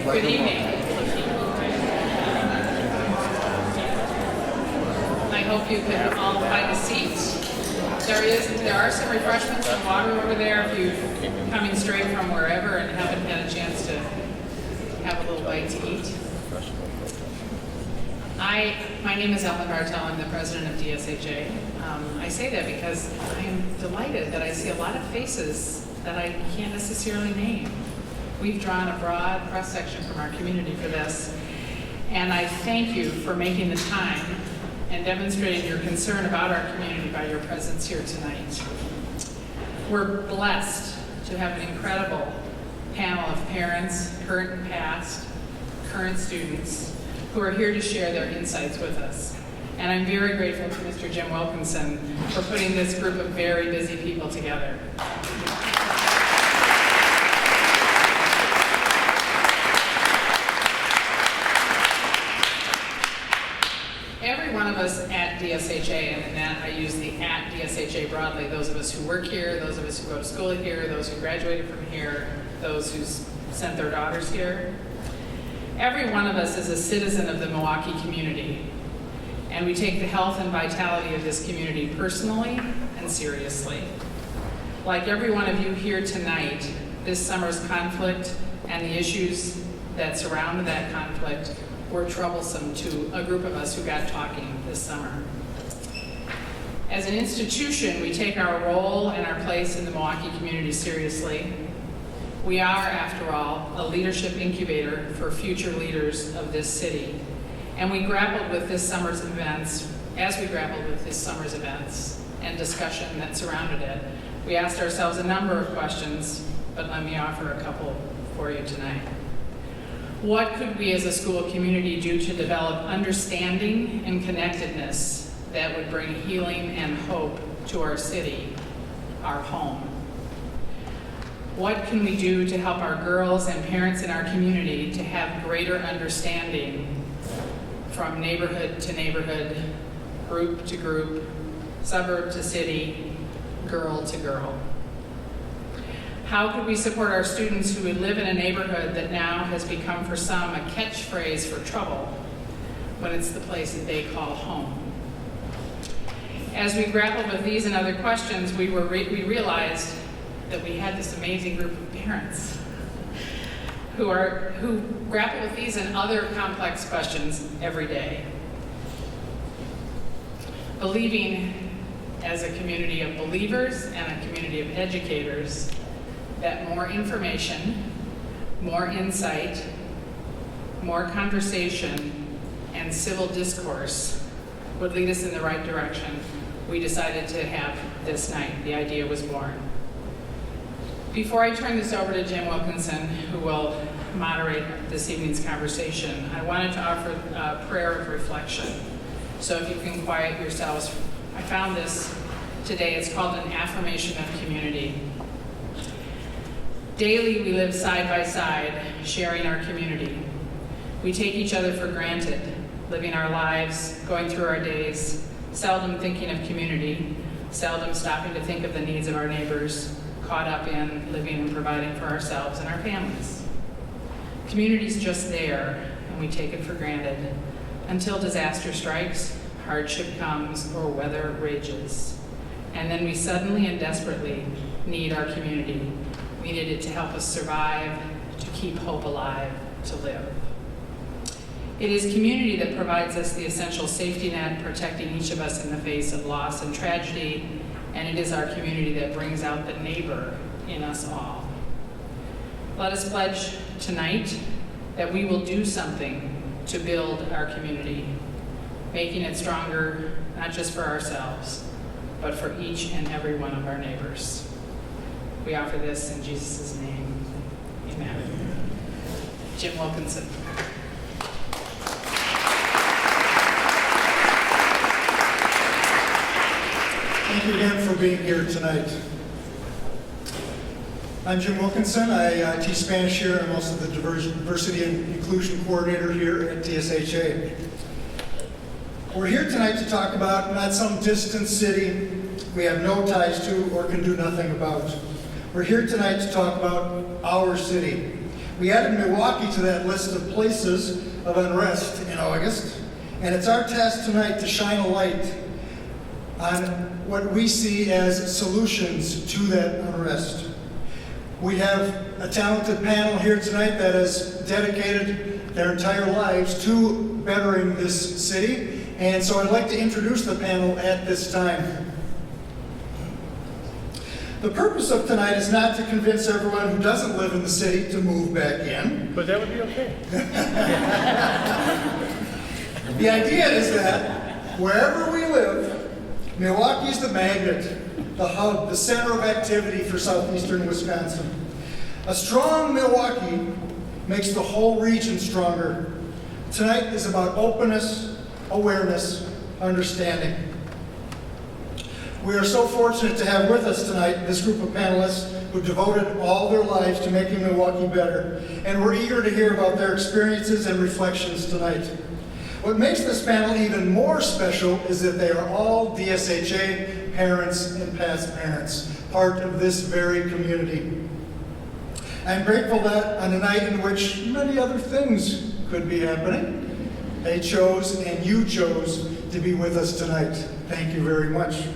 Good evening. I hope you can all find a seat. There are some refreshments and water over there if you're coming straight from wherever and haven't had a chance to have a little bite to eat. My name is Ellen Bartel. I'm the president of DSHA. I say that because I'm delighted that I see a lot of faces that I can't necessarily name. We've drawn a broad cross-section from our community for this, and I thank you for making the time and demonstrating your concern about our community by your presence here tonight. We're blessed to have an incredible panel of parents, current and past, current students, who are here to share their insights with us. And I'm very grateful to Mr. Jim Wilkinson for putting this group of very busy people together. Every one of us at DSHA, and in that I use the at DSHA broadly, those of us who work here, those of us who go to school here, those who graduated from here, those who sent their daughters here. Every one of us is a citizen of the Milwaukee community, and we take the health and vitality of this community personally and seriously. Like every one of you here tonight, this summer's conflict and the issues that surround that conflict were troublesome to a group of us who got talking this summer. As an institution, we take our role and our place in the Milwaukee community seriously. We are, after all, a leadership incubator for future leaders of this city. And we grappled with this summer's events, and discussion that surrounded it, we asked ourselves a number of questions, but let me offer a couple for you tonight. What could we as a school community do to develop understanding and connectedness that would bring healing and hope to our city, our home? What can we do to help our girls and parents in our community to have greater understanding from neighborhood to neighborhood, group to group, suburb to city, girl to girl? How could we support our students who would live in a neighborhood that now has become for some a catchphrase for trouble when it's the place that they call home? As we grappled with these and other questions, we realized that we had this amazing group of parents who grapple with these and other complex questions every day. Believing as a community of believers and a community of educators that more information, more insight, more conversation, and civil discourse would lead us in the right direction, we decided to have this night. The idea was born. Before I turn this over to Jim Wilkinson, who will moderate this evening's conversation, I wanted to offer a prayer of reflection. So if you can quiet yourselves, I found this today. It's called an affirmation of community. Daily, we live side by side, sharing our community. We take each other for granted, living our lives, going through our days, seldom thinking of community, seldom stopping to think of the needs of our neighbors, caught up in living and providing for ourselves and our families. Community's just there, and we take it for granted until disaster strikes, hardship comes, or weather rages. And then we suddenly and desperately need our community. We need it to help us survive, to keep hope alive, to live. It is community that provides us the essential safety net, protecting each of us in the face of loss and tragedy, and it is our community that brings out the neighbor in us all. Let us pledge tonight that we will do something to build our community, making it stronger, not just for ourselves, but for each and every one of our neighbors. We offer this in Jesus' name. Amen. Jim Wilkinson. Thank you again for being here tonight. I'm Jim Wilkinson. I teach Spanish here. I'm also the Diversity and Inclusion Coordinator here at DSHA. We're here tonight to talk about not some distant city we have no ties to or can do nothing about. We're here tonight to talk about our city. We added Milwaukee to that list of places of unrest in August, and it's our task tonight to shine a light on what we see as solutions to that unrest. We have a talented panel here tonight that has dedicated their entire lives to bettering this city, and so I'd like to introduce the panel at this time. The purpose of tonight is not to convince everyone who doesn't live in the city to move back in. But that would be okay. The idea is that wherever we live, Milwaukee's the magnet, the hub, the center of activity for southeastern Wisconsin. A strong Milwaukee makes the whole region stronger. Tonight is about openness, awareness, understanding. We are so fortunate to have with us tonight this group of panelists who devoted all their lives to making Milwaukee better, and we're eager to hear about their experiences and reflections tonight. What makes this panel even more special is that they are all DSHA parents and past parents, part of this very community. I'm grateful that on a night in which many other things could be happening, they chose and you chose to be with us tonight. Thank you very much.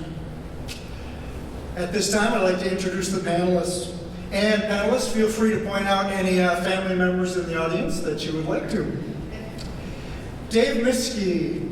At this time, I'd like to introduce the panelists. And panelists, feel free to point out any family members in the audience that you would like to. Dave Miskey.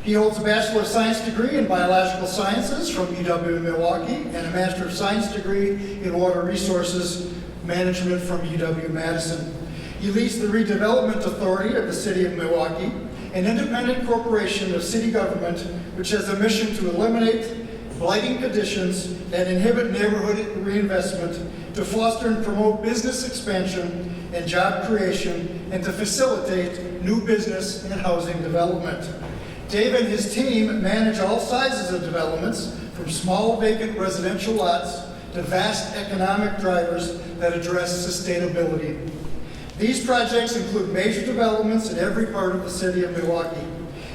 He holds a Bachelor of Science degree in Biological Sciences from UW-Milwaukee and a Master of Science degree in Water Resources Management from UW-Madison. He leads the Redevelopment Authority of the City of Milwaukee, an independent corporation of city government which has a mission to eliminate blighting conditions that inhibit neighborhood reinvestment, to foster and promote business expansion and job creation, and to facilitate new business and housing development. Dave and his team manage all sizes of developments, from small vacant residential lots to vast economic drivers that address sustainability. These projects include major developments in every part of the city of Milwaukee.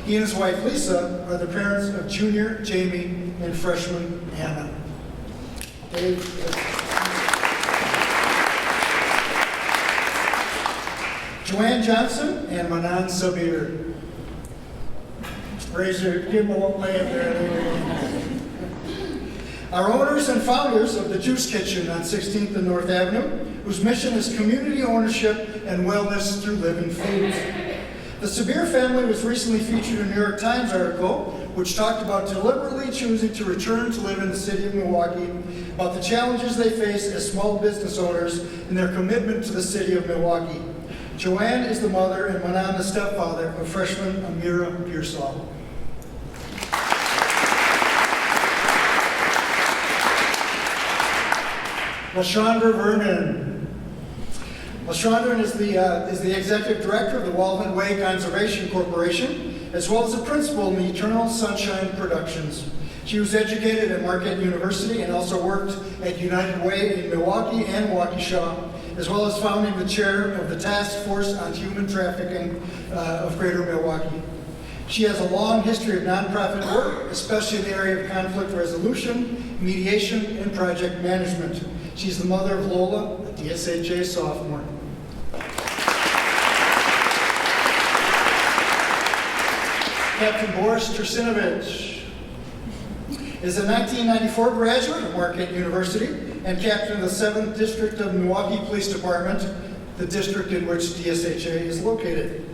He and his wife Lisa are the parents of junior Jamie and freshman Anna. Dave. Joanne Johnson and Manan Sabir. Give them a little hand there. Our owners and founders of the Juice Kitchen on 16th and North Avenue, whose mission is community ownership and wellness through living foods. The Sabir family was recently featured in a New York Times article which talked about deliberately choosing to return to live in the city of Milwaukee, about the challenges they face as small business owners and their commitment to the city of Milwaukee. Joanne is the mother and Manan the stepfather of freshman Amira Pearsall. LaShondra Vernon. LaShondra is the executive director of the Walnut Way Conservation Corporation, as well as a principal in the Eternal Sunshine Productions. She was educated at Marquette University and also worked at United Way in Milwaukee and Waukesha, as well as founding the chair of the Task Force on Human Trafficking of Greater Milwaukee. She has a long history of nonprofit work, especially in the area of conflict resolution, mediation, and project management. She's the mother of Lola, a DSHA sophomore. Captain Boris Trusinovich is a 1994 graduate of Marquette University and captain of the 7th District of Milwaukee Police Department, the district in which DSHA is located.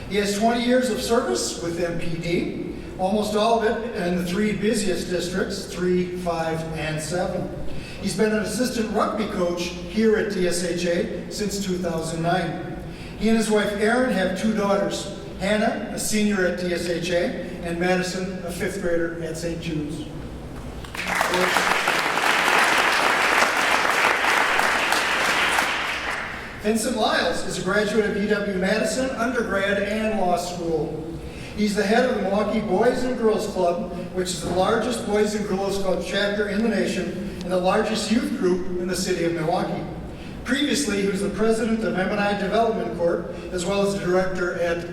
He has 20 years of service with MPD, almost all of it in the 3 busiest districts, 3, 5, and 7. He's been an assistant rugby coach here at DSHA since 2009. He and his wife Erin have 2 daughters, Hannah, a senior at DSHA, and Madison, a 5th grader at St. Jude's. Vincent Lyles is a graduate of UW-Madison undergrad and law school. He's the head of the Milwaukee Boys and Girls Club, which is the largest Boys and Girls Club chapter in the nation and the largest youth group in the city of Milwaukee. Previously, he was the president of M&I Development Corp., as well as the director at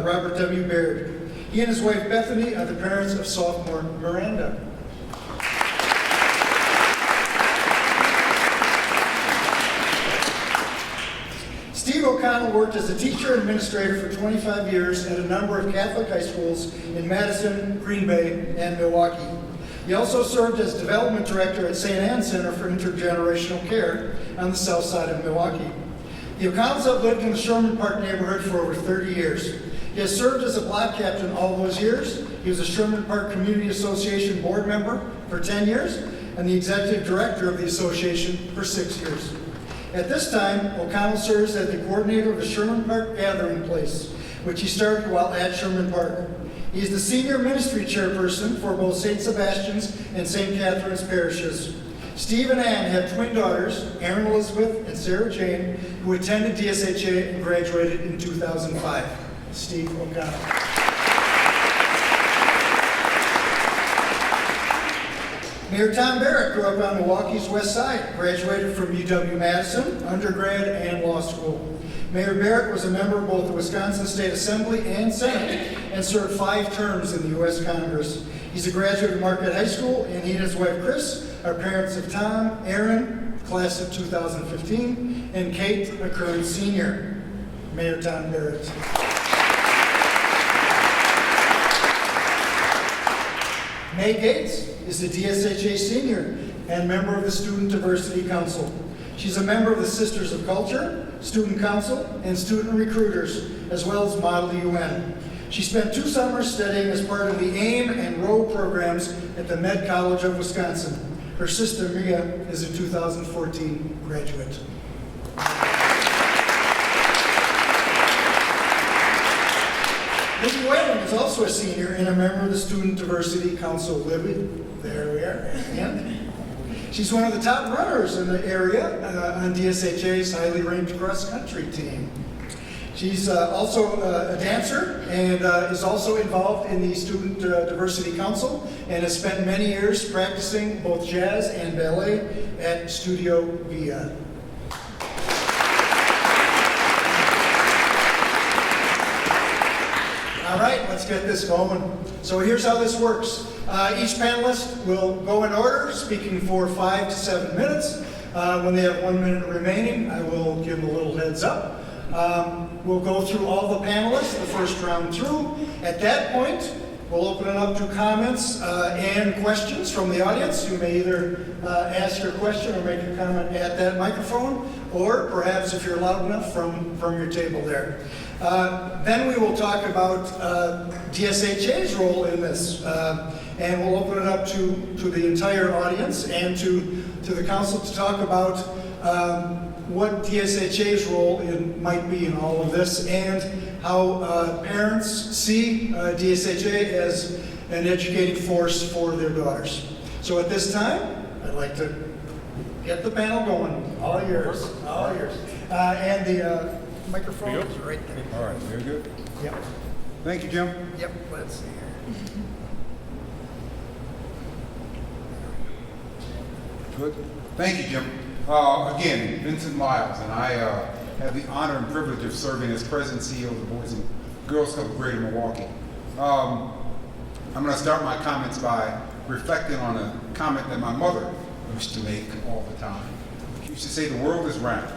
Robert W. Baird. He and his wife Bethany are the parents of sophomore Miranda. Steve O'Connell worked as a teacher and administrator for 25 years at a number of Catholic high schools in Madison, Green Bay, and Milwaukee. He also served as development director at St. Anne Center for Intergenerational Care on the south side of Milwaukee. The O'Connells have lived in the Sherman Park neighborhood for over 30 years. He has served as a block captain all those years. He was a Sherman Park Community Association board member for 10 years and the executive director of the association for 6 years. At this time, O'Connell serves as the coordinator of the Sherman Park Gathering Place, which he started while at Sherman Park. He is the senior ministry chairperson for both St. Sebastian's and St. Catherine's parishes. Steve and Ann have twin daughters, Erin Elizabeth and Sarah Jane, who attended DSHA and graduated in 2005. Steve O'Connell. Mayor Tom Barrett grew up on Milwaukee's west side, graduated from UW-Madison, undergrad and law school. Mayor Barrett was a member of both the Wisconsin State Assembly and Senate and served 5 terms in the U.S. Congress. He's a graduate of Marquette High School, and he and his wife Chris are parents of Tom, Aaron, class of 2015, and Kate, a current senior. Mayor Tom Barrett. May Gates is a DSHA senior and member of the Student Diversity Council. She's a member of the Sisters of Culture, Student Council, and Student Recruiters, as well as Model UN. She spent 2 summers studying as part of the AIM and ROW programs at the Med College of Wisconsin. Her sister, Mia, is a 2014 graduate. Libby Whalen is also a senior and a member of the Student Diversity Council. Libby, there we are. And she's one of the top runners in the area on DSHA's highly ranked cross-country team. She's also a dancer and is also involved in the Student Diversity Council and has spent many years practicing both jazz and ballet at Studio Via. All right, let's get this going. So here's how this works. Each panelist will go in order, speaking for 5 to 7 minutes. When they have 1 minute remaining, I will give them a little heads up. We'll go through all the panelists the first round through. At that point, we'll open it up to comments and questions from the audience. You may either ask your question or make a comment at that microphone, or perhaps if you're loud enough from your table there. Then we will talk about DSHA's role in this, and we'll open it up to the entire audience and to the council to talk about what DSHA's role might be in all of this, and how parents see DSHA as an educating force for their daughters. So at this time, I'd like to get the panel going. All yours, all yours. And the microphone is right there. All right, very good. Yep. Thank you, Jim. Yep, let's see here. Good. Thank you, Jim. Again, Vincent Lyles, and I have the honor and privilege of serving as President and CEO of the Boys and Girls Club of Greater Milwaukee. I'm going to start my comments by reflecting on a comment that my mother used to make all the time. She used to say, "The world is round."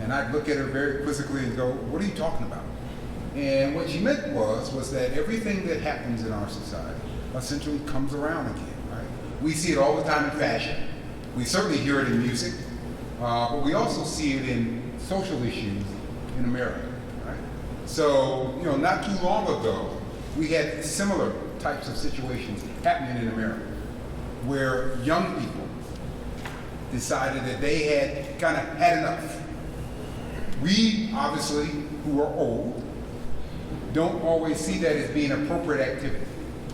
And I'd look at her very quizzically and go, "What are you talking about?" And what she meant was that everything that happens in our society essentially comes around again, right? We see it all the time in fashion. We certainly hear it in music, but we also see it in social issues in America, right? So, not too long ago, we had similar types of situations happening in America, where young people decided that they had kind of had enough. We, obviously, who are old, don't always see that as being appropriate activity.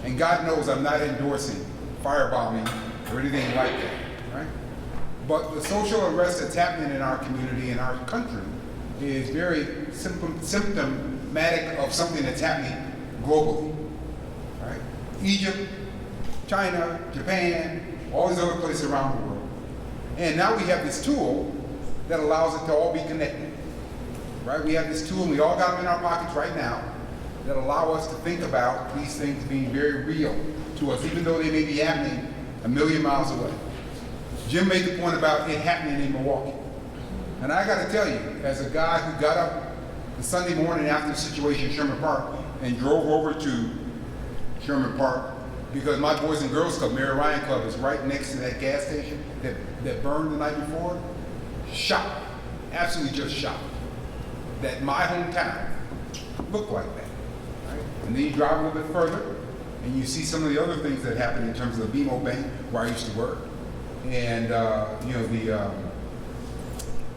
And God knows I'm not endorsing firebombing or anything like that, right? But the social unrest that's happening in our community, in our country, is very symptomatic of something that's happening globally, right? Egypt, China, Japan, all these other places around the world. And now we have this tool that allows it to all be connected, right? We have this tool, and we all got them in our pockets right now, that allow us to think about these things being very real to us, even though they may be happening a million miles away. Jim made the point about it happening in Milwaukee. And I got to tell you, as a guy who got up the Sunday morning after the situation in Sherman Park and drove over to Sherman Park because my Boys and Girls Club, Mary Ryan Club, is right next to that gas station that burned the night before, shocked, absolutely just shocked, that my hometown looked like that. Right? And then you drive a little bit further, and you see some of the other things that happen in terms of the BMO Bank, where I used to work, and the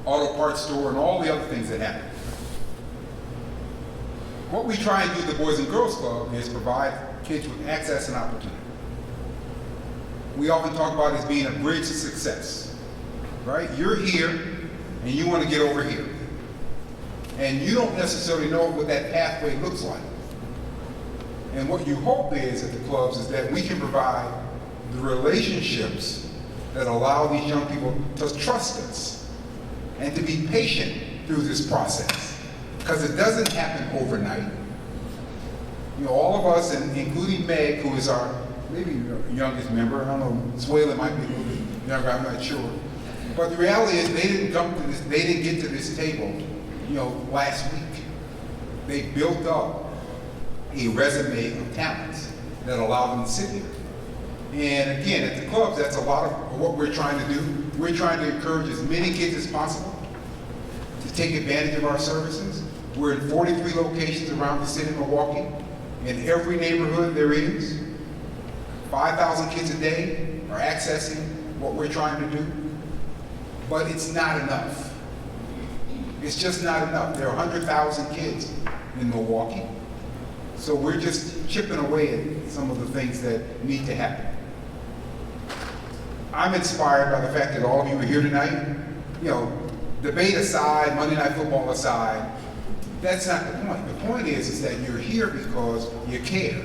auto parts store, and all the other things that happen. What we try and do at the Boys and Girls Club is provide kids with access and opportunity. We often talk about it as being a bridge to success, right? You're here, and you want to get over here. And you don't necessarily know what that pathway looks like. And what you hope is at the clubs is that we can provide the relationships that allow these young people to trust us and to be patient through this process. Because it doesn't happen overnight. You know, all of us, and including Meg, who is our maybe youngest member, I don't know, Suela might be a little bit younger, I'm not sure. But the reality is they didn't get to this table, last week. They built up a resume of talents that allow them to sit here. And again, at the clubs, that's a lot of what we're trying to do. We're trying to encourage as many kids as possible to take advantage of our services. We're in 43 locations around the city of Milwaukee. In every neighborhood there is. 5,000 kids a day are accessing what we're trying to do. But it's not enough. It's just not enough. There are 100,000 kids in Milwaukee. So we're just chipping away at some of the things that need to happen. I'm inspired by the fact that all of you are here tonight. Debate aside, Monday Night Football aside, that's not the point. The point is that you're here because you care.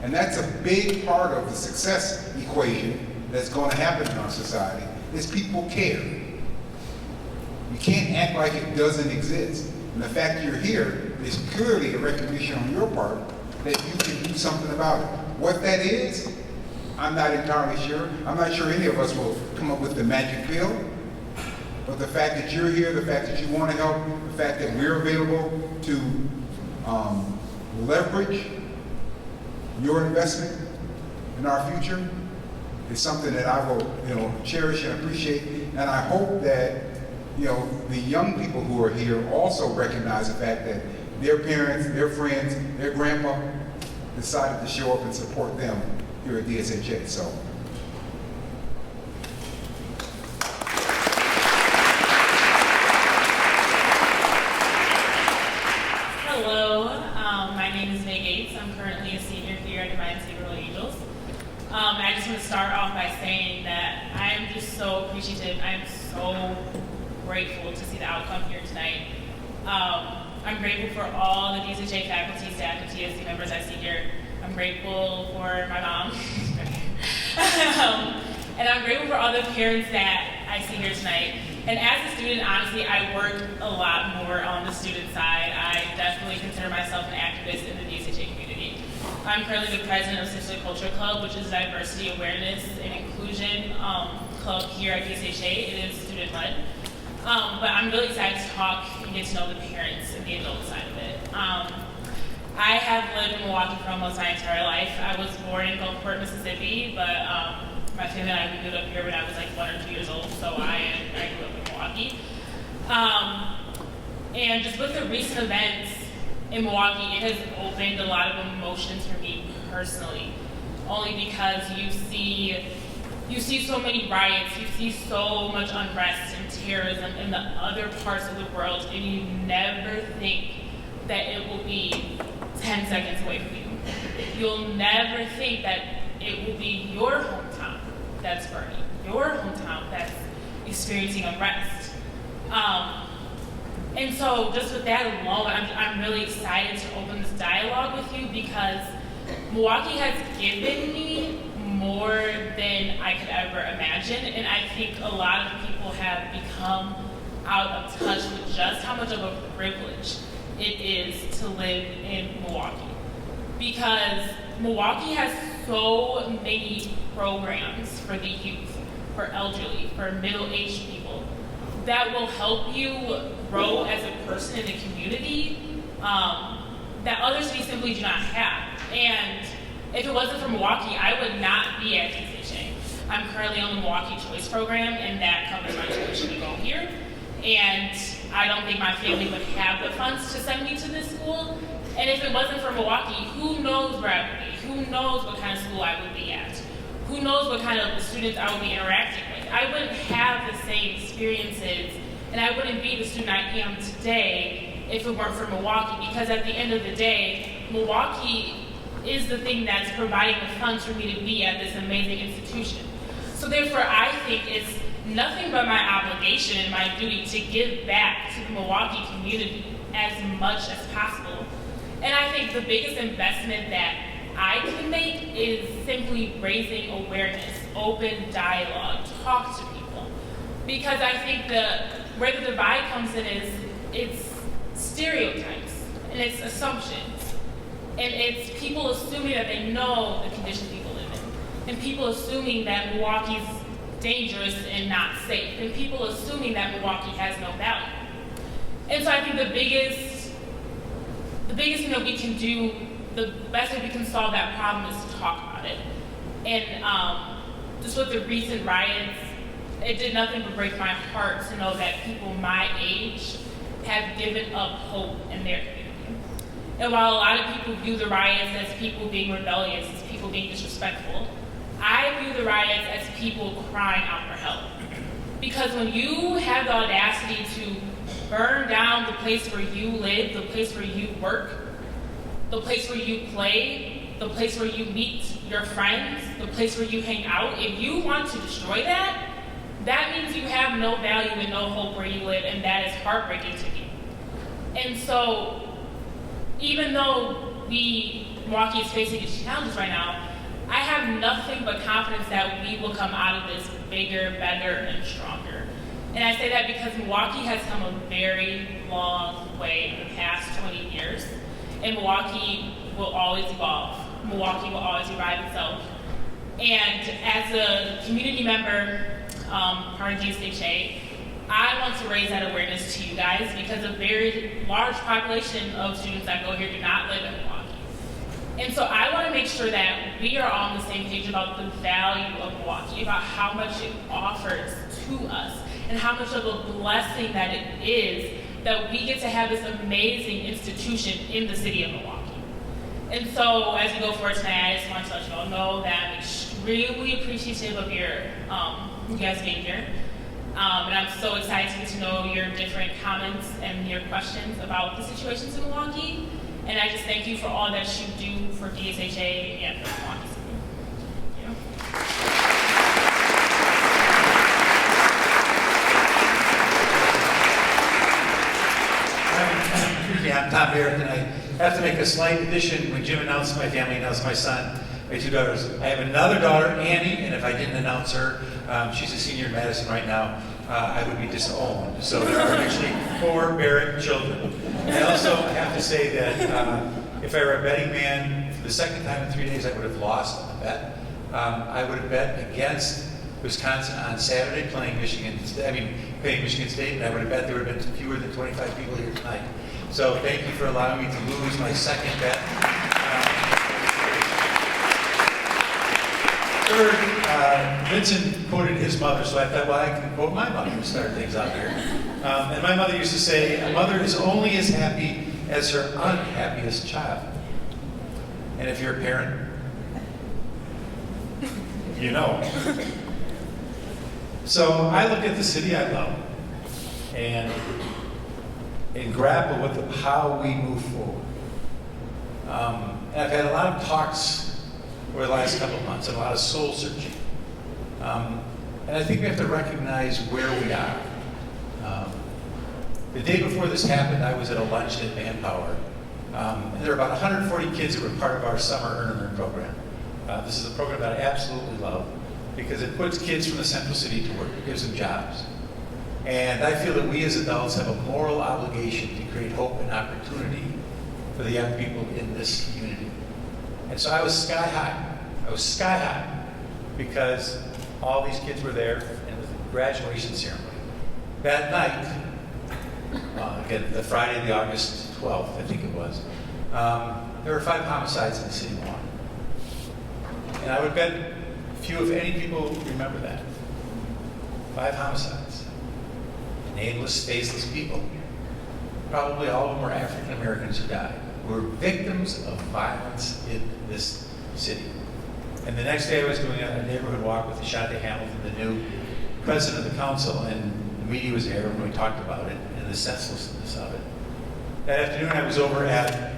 And that's a big part of the success equation that's going to happen in our society, is people care. You can't act like it doesn't exist. And the fact you're here is clearly a recognition on your part that you can do something about it. What that is, I'm not entirely sure. I'm not sure any of us will come up with the magic pill. But the fact that you're here, the fact that you want to help, the fact that we're available to leverage your investment in our future is something that I will, cherish and appreciate. And I hope that, the young people who are here also recognize the fact that their parents, their friends, their grandpa decided to show up and support them here at DSHA. So. Hello, my name is Meg Gates. I'm currently a senior here at the Miami Royal Angels. I just want to start off by saying that I am just so appreciative. I am so grateful to see the outcome here tonight. I'm grateful for all the DSHA faculty, staff, and TSC members I see here. I'm grateful for my mom. And I'm grateful for all the parents that I see here tonight. And as a student, honestly, I work a lot more on the student side. I definitely consider myself an activist in the DSHA community. I'm currently the president of Sister Culture Club, which is a diversity, awareness, and inclusion club here at DSHA. It is student-led. But I'm really excited to talk and get to know the parents and the adult side of it. I have lived in Milwaukee for almost my entire life. I was born in Gulfport, Mississippi, but my family and I moved up here when I was like 1 or 2 years old, so I grew up in Milwaukee. And just with the recent events in Milwaukee, it has opened a lot of emotions for me personally, only because you see so many riots, you see so much unrest and terrorism in the other parts of the world, and you never think that it will be 10 seconds away from you. You'll never think that it will be your hometown that's burning, your hometown that's experiencing unrest. And so just with that alone, I'm really excited to open this dialogue with you because Milwaukee has given me more than I could ever imagine, and I think a lot of people have become out of touch with just how much of a privilege it is to live in Milwaukee. Because Milwaukee has so many programs for the youth, for elderly, for middle-aged people, that will help you grow as a person in the community that other cities simply do not have. And if it wasn't for Milwaukee, I would not be at DSHA. I'm currently on the Milwaukee Choice Program, and that covers my tuition to go here. And I don't think my family would have the funds to send me to this school. And if it wasn't for Milwaukee, who knows where I would be? Who knows what kind of school I would be at? Who knows what kind of students I would be interacting with? I wouldn't have the same experiences, and I wouldn't be the student I am today if it weren't for Milwaukee, because at the end of the day, Milwaukee is the thing that's providing the funds for me to be at this amazing institution. So therefore, I think it's nothing but my obligation and my duty to give back to the Milwaukee community as much as possible. And I think the biggest investment that I can make is simply raising awareness, open dialogue, talk to people. Because I think where the divide comes in is it's stereotypes and it's assumptions. And it's people assuming that they know the conditions people live in. And people assuming that Milwaukee's dangerous and not safe. And people assuming that Milwaukee has no value. And so I think the biggest thing that we can do, the best way we can solve that problem is to talk about it. And just with the recent riots, it did nothing but break my heart to know that people my age have given up hope in their community. And while a lot of people view the riots as people being rebellious, as people being disrespectful, I view the riots as people crying out for help. Because when you have the audacity to burn down the place where you live, the place where you work, the place where you play, the place where you meet your friends, the place where you hang out, if you want to destroy that, that means you have no value and no hope where you live, and that is heartbreaking to me. And so, even though Milwaukee is facing its challenges right now, I have nothing but confidence that we will come out of this bigger, better, and stronger. And I say that because Milwaukee has come a very long way in the past 20 years, and Milwaukee will always evolve. Milwaukee will always revive itself. And as a community member, part of DSHA, I want to raise that awareness to you guys because a very large population of students that go here do not live in Milwaukee. And so I want to make sure that we are on the same page about the value of Milwaukee, about how much it offers to us, and how much of a blessing that it is that we get to have this amazing institution in the city of Milwaukee. And so as we go forward tonight, I just want to let you all know that I'm extremely appreciative of you guys being here. And I'm so excited to get to know your different comments and your questions about the situations in Milwaukee. And I just thank you for all that you do for DSHA and for Milwaukee. I'm Tom Barrett, and I have to make a slight addition. When Jim announced my family, announced my son, my two daughters. I have another daughter, Annie, and if I didn't announce her, she's a senior in Madison right now, I would be disowned. So there are actually 4 Barrett children. I also have to say that if I were a betting man, for the second time in 3 days, I would have lost a bet. I would have bet against Wisconsin on Saturday, playing Michigan State, and I would have bet there would have been fewer than 25 people here tonight. So thank you for allowing me to lose my second bet. Third, Vincent quoted his mother, so I thought, well, I can quote my mother to start things out here. And my mother used to say, a mother is only as happy as her unhappiest child. And if you're a parent, you know. So I look at the city I love and grapple with how we move forward. And I've had a lot of talks over the last couple of months and a lot of soul searching. And I think we have to recognize where we are. The day before this happened, I was at a lunch at Manpower. And there were about 140 kids that were part of our summer Earn and Learn program. This is a program that I absolutely love because it puts kids from the central city to work. It gives them jobs. And I feel that we as adults have a moral obligation to create hope and opportunity for the young people in this community. And so I was sky high. I was sky high because all these kids were there and it was a graduation ceremony. That night, again, the Friday, the August 12th, I think it was, there were 5 homicides in the city of Milwaukee. And I would bet few, if any, people remember that. 5 homicides. Nameless, faceless people. Probably all of them were African Americans who died. Were victims of violence in this city. And the next day I was doing a neighborhood walk with Ashante Hamilton, the new president of the council, and the media was there when we talked about it and the senselessness of it. That afternoon I was over at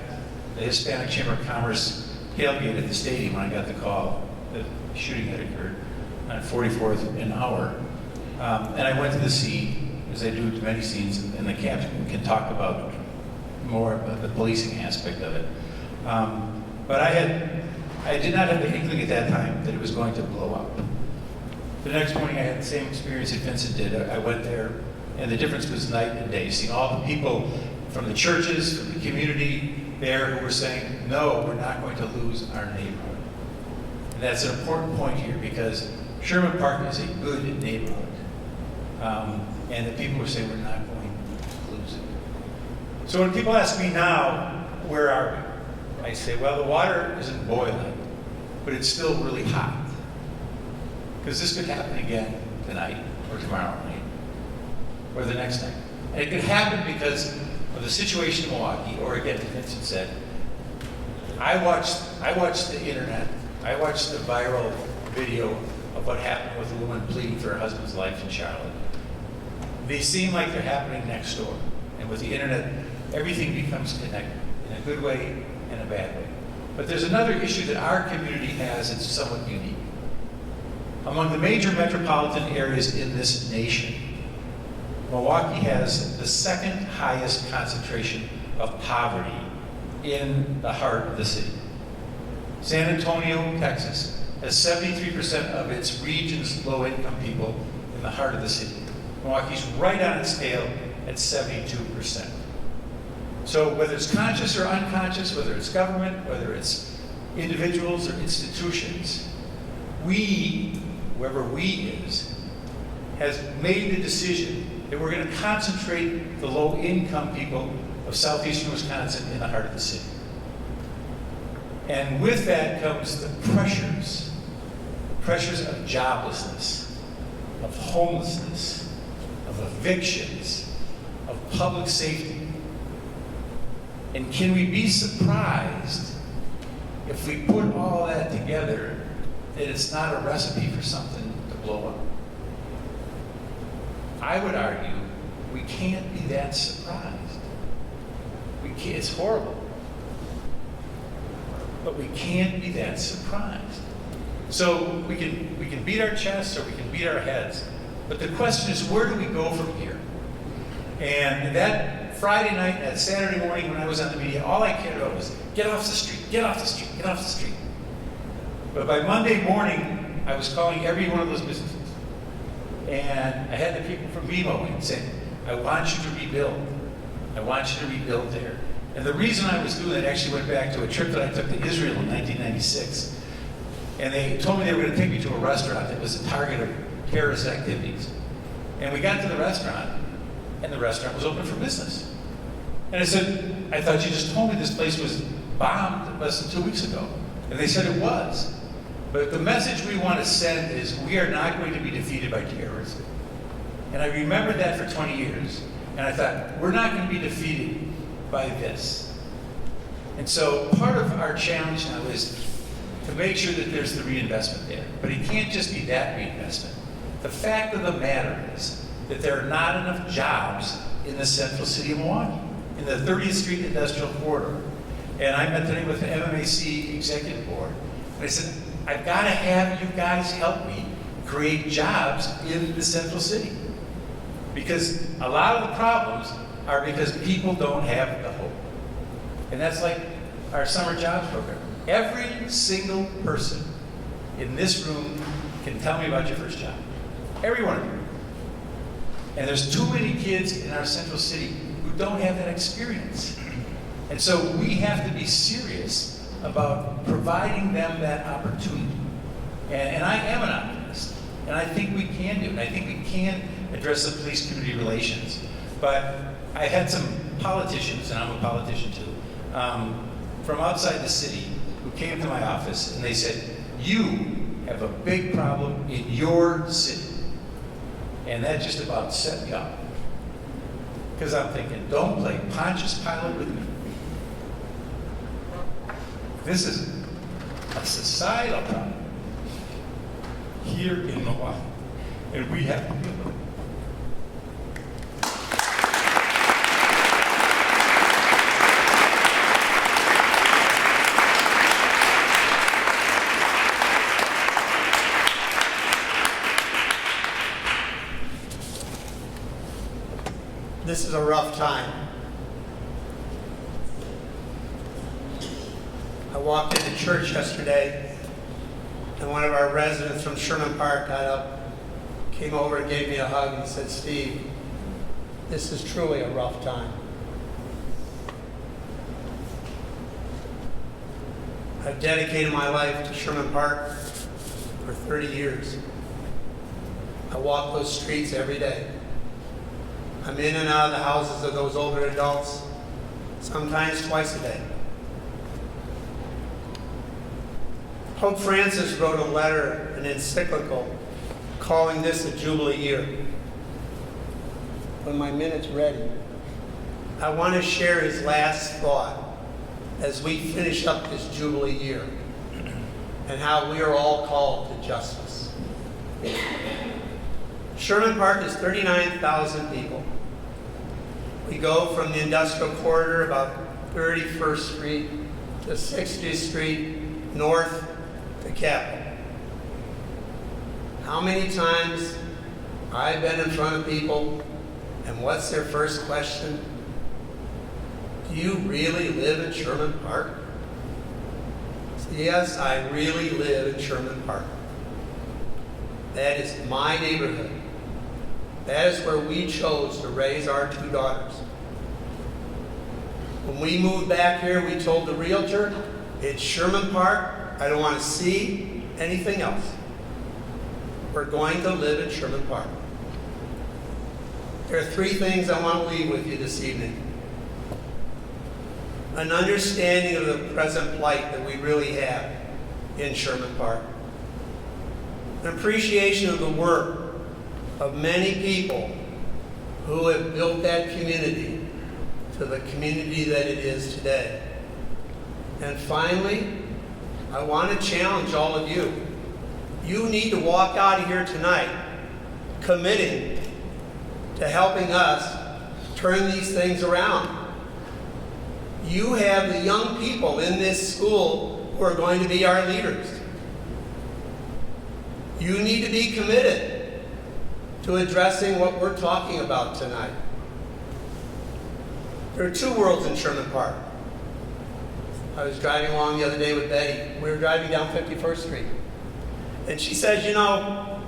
the Hispanic Chamber of Commerce tailgate at the stadium when I got the call that the shooting had occurred on 44th and Hour. And I went to the scene, as I do to many scenes, and the captain can talk about more about the policing aspect of it. But I did not have the inkling at that time that it was going to blow up. The next morning I had the same experience that Vincent did. I went there, and the difference was night and day. Seeing all the people from the churches, from the community there who were saying, no, we're not going to lose our neighborhood. And that's an important point here because Sherman Park is a good neighborhood. And the people were saying we're not going to lose it. So when people ask me now, where are we? I say, well, the water isn't boiling, but it's still really hot. Because this could happen again tonight, or tomorrow night, or the next night. And it could happen because of the situation in Milwaukee, or again, as Vincent said, I watched the internet, I watched the viral video of what happened with a woman pleading for her husband's life in Charlotte. They seem like they're happening next door. And with the internet, everything becomes connected in a good way and a bad way. But there's another issue that our community has that's somewhat unique. Among the major metropolitan areas in this nation, Milwaukee has the second highest concentration of poverty in the heart of the city. San Antonio, Texas, has 73% of its region's low-income people in the heart of the city. Milwaukee's right on its tail at 72%. So whether it's conscious or unconscious, whether it's government, whether it's individuals or institutions, we, whoever we is, has made the decision that we're going to concentrate the low-income people of southeastern Wisconsin in the heart of the city. And with that comes the pressures of joblessness, of homelessness, of evictions, of public safety. And can we be surprised if we put all that together that it's not a recipe for something to blow up? I would argue we can't be that surprised. We can't, it's horrible. But we can't be that surprised. So we can beat our chests or we can beat our heads. But the question is, where do we go from here? And that Friday night, that Saturday morning when I was on the media, all I cared about was get off the street, get off the street, get off the street. But by Monday morning, I was calling every one of those businesses. And I had the people from BMO saying, I want you to rebuild. I want you to rebuild there. And the reason I was doing that actually went back to a trip that I took to Israel in 1996. And they told me they were going to take me to a restaurant that was a target of terrorist activities. And we got to the restaurant, and the restaurant was open for business. And I said, I thought you just told me this place was bombed less than 2 weeks ago. And they said it was. But the message we want to send is we are not going to be defeated by terrorism. And I remembered that for 20 years. And I thought, we're not going to be defeated by this. And so part of our challenge now is to make sure that there's the reinvestment there. But it can't just be that reinvestment. The fact of the matter is that there are not enough jobs in the central city of Milwaukee, in the 30th Street Industrial Corridor. And I met today with the MMAC Executive Board. And I said, I've got to have you guys help me create jobs in the central city. Because a lot of the problems are because people don't have the hope. And that's like our summer jobs program. Every single person in this room can tell me about your first job. Every one of you. And there's too many kids in our central city who don't have that experience. And so we have to be serious about providing them that opportunity. And I am an optimist. And I think we can do it. And I think we can address the police community relations. But I had some politicians, and I'm a politician too, from outside the city who came to my office and they said, you have a big problem in your city. And that just about set me up. Because I'm thinking, don't play Pontius Pilate with me. This is a societal problem here in Milwaukee, and we have to deal with it. This is a rough time. I walked into church yesterday, and one of our residents from Sherman Park got up, came over and gave me a hug and said, Steve, this is truly a rough time. I've dedicated my life to Sherman Park for 30 years. I walk those streets every day. I'm in and out of the houses of those older adults, sometimes twice a day. Pope Francis wrote a letter, an encyclical, calling this a Jubilee year. When my minute's ready, I want to share his last thought as we finish up this Jubilee year and how we are all called to justice. Sherman Park is 39,000 people. We go from the industrial corridor, about 31st Street to 60th Street, north to Capitol. How many times I've been in front of people, and what's their first question? Do you really live in Sherman Park? So yes, I really live in Sherman Park. That is my neighborhood. That is where we chose to raise our two daughters. When we moved back here, we told the realtor, it's Sherman Park. I don't want to see anything else. We're going to live in Sherman Park. There are three things I want to leave with you this evening. An understanding of the present plight that we really have in Sherman Park. An appreciation of the work of many people who have built that community to the community that it is today. And finally, I want to challenge all of you. You need to walk out of here tonight committing to helping us turn these things around. You have the young people in this school who are going to be our leaders. You need to be committed to addressing what we're talking about tonight. There are two worlds in Sherman Park. I was driving along the other day with Betty. We were driving down 51st Street. And she says, you know,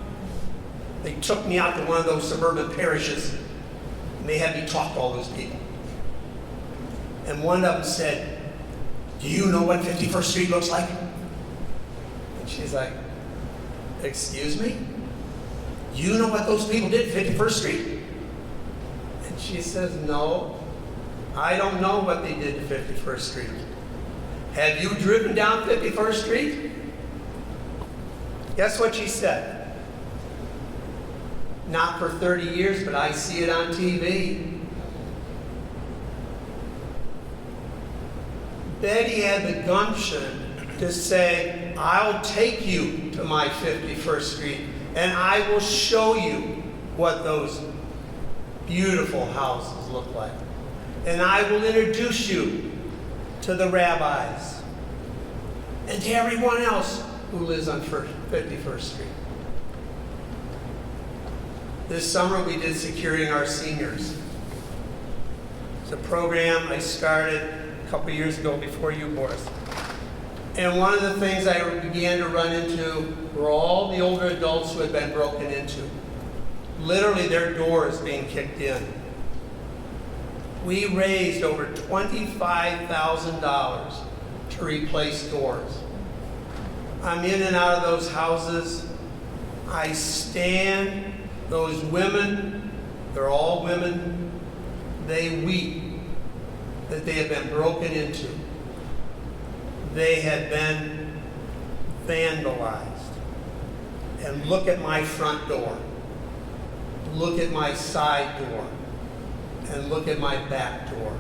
they took me out to one of those suburban parishes and they had me talk to all those people. And one of them said, do you know what 51st Street looks like? And she's like, excuse me? You know what those people did at 51st Street? And she says, no, I don't know what they did to 51st Street. Have you driven down 51st Street? Guess what she said? Not for 30 years, but I see it on TV. Betty had the gumption to say, I'll take you to my 51st Street and I will show you what those beautiful houses look like. And I will introduce you to the rabbis and to everyone else who lives on 51st Street. This summer we did Securing Our Seniors. It's a program I started a couple years ago before you, Boris. And one of the things I began to run into were all the older adults who had been broken into. Literally their doors being kicked in. We raised over $25,000 to replace doors. I'm in and out of those houses. I stand Those women, they're all women, they weep that they have been broken into. They had been vandalized. And look at my front door. Look at my side door. And look at my back door.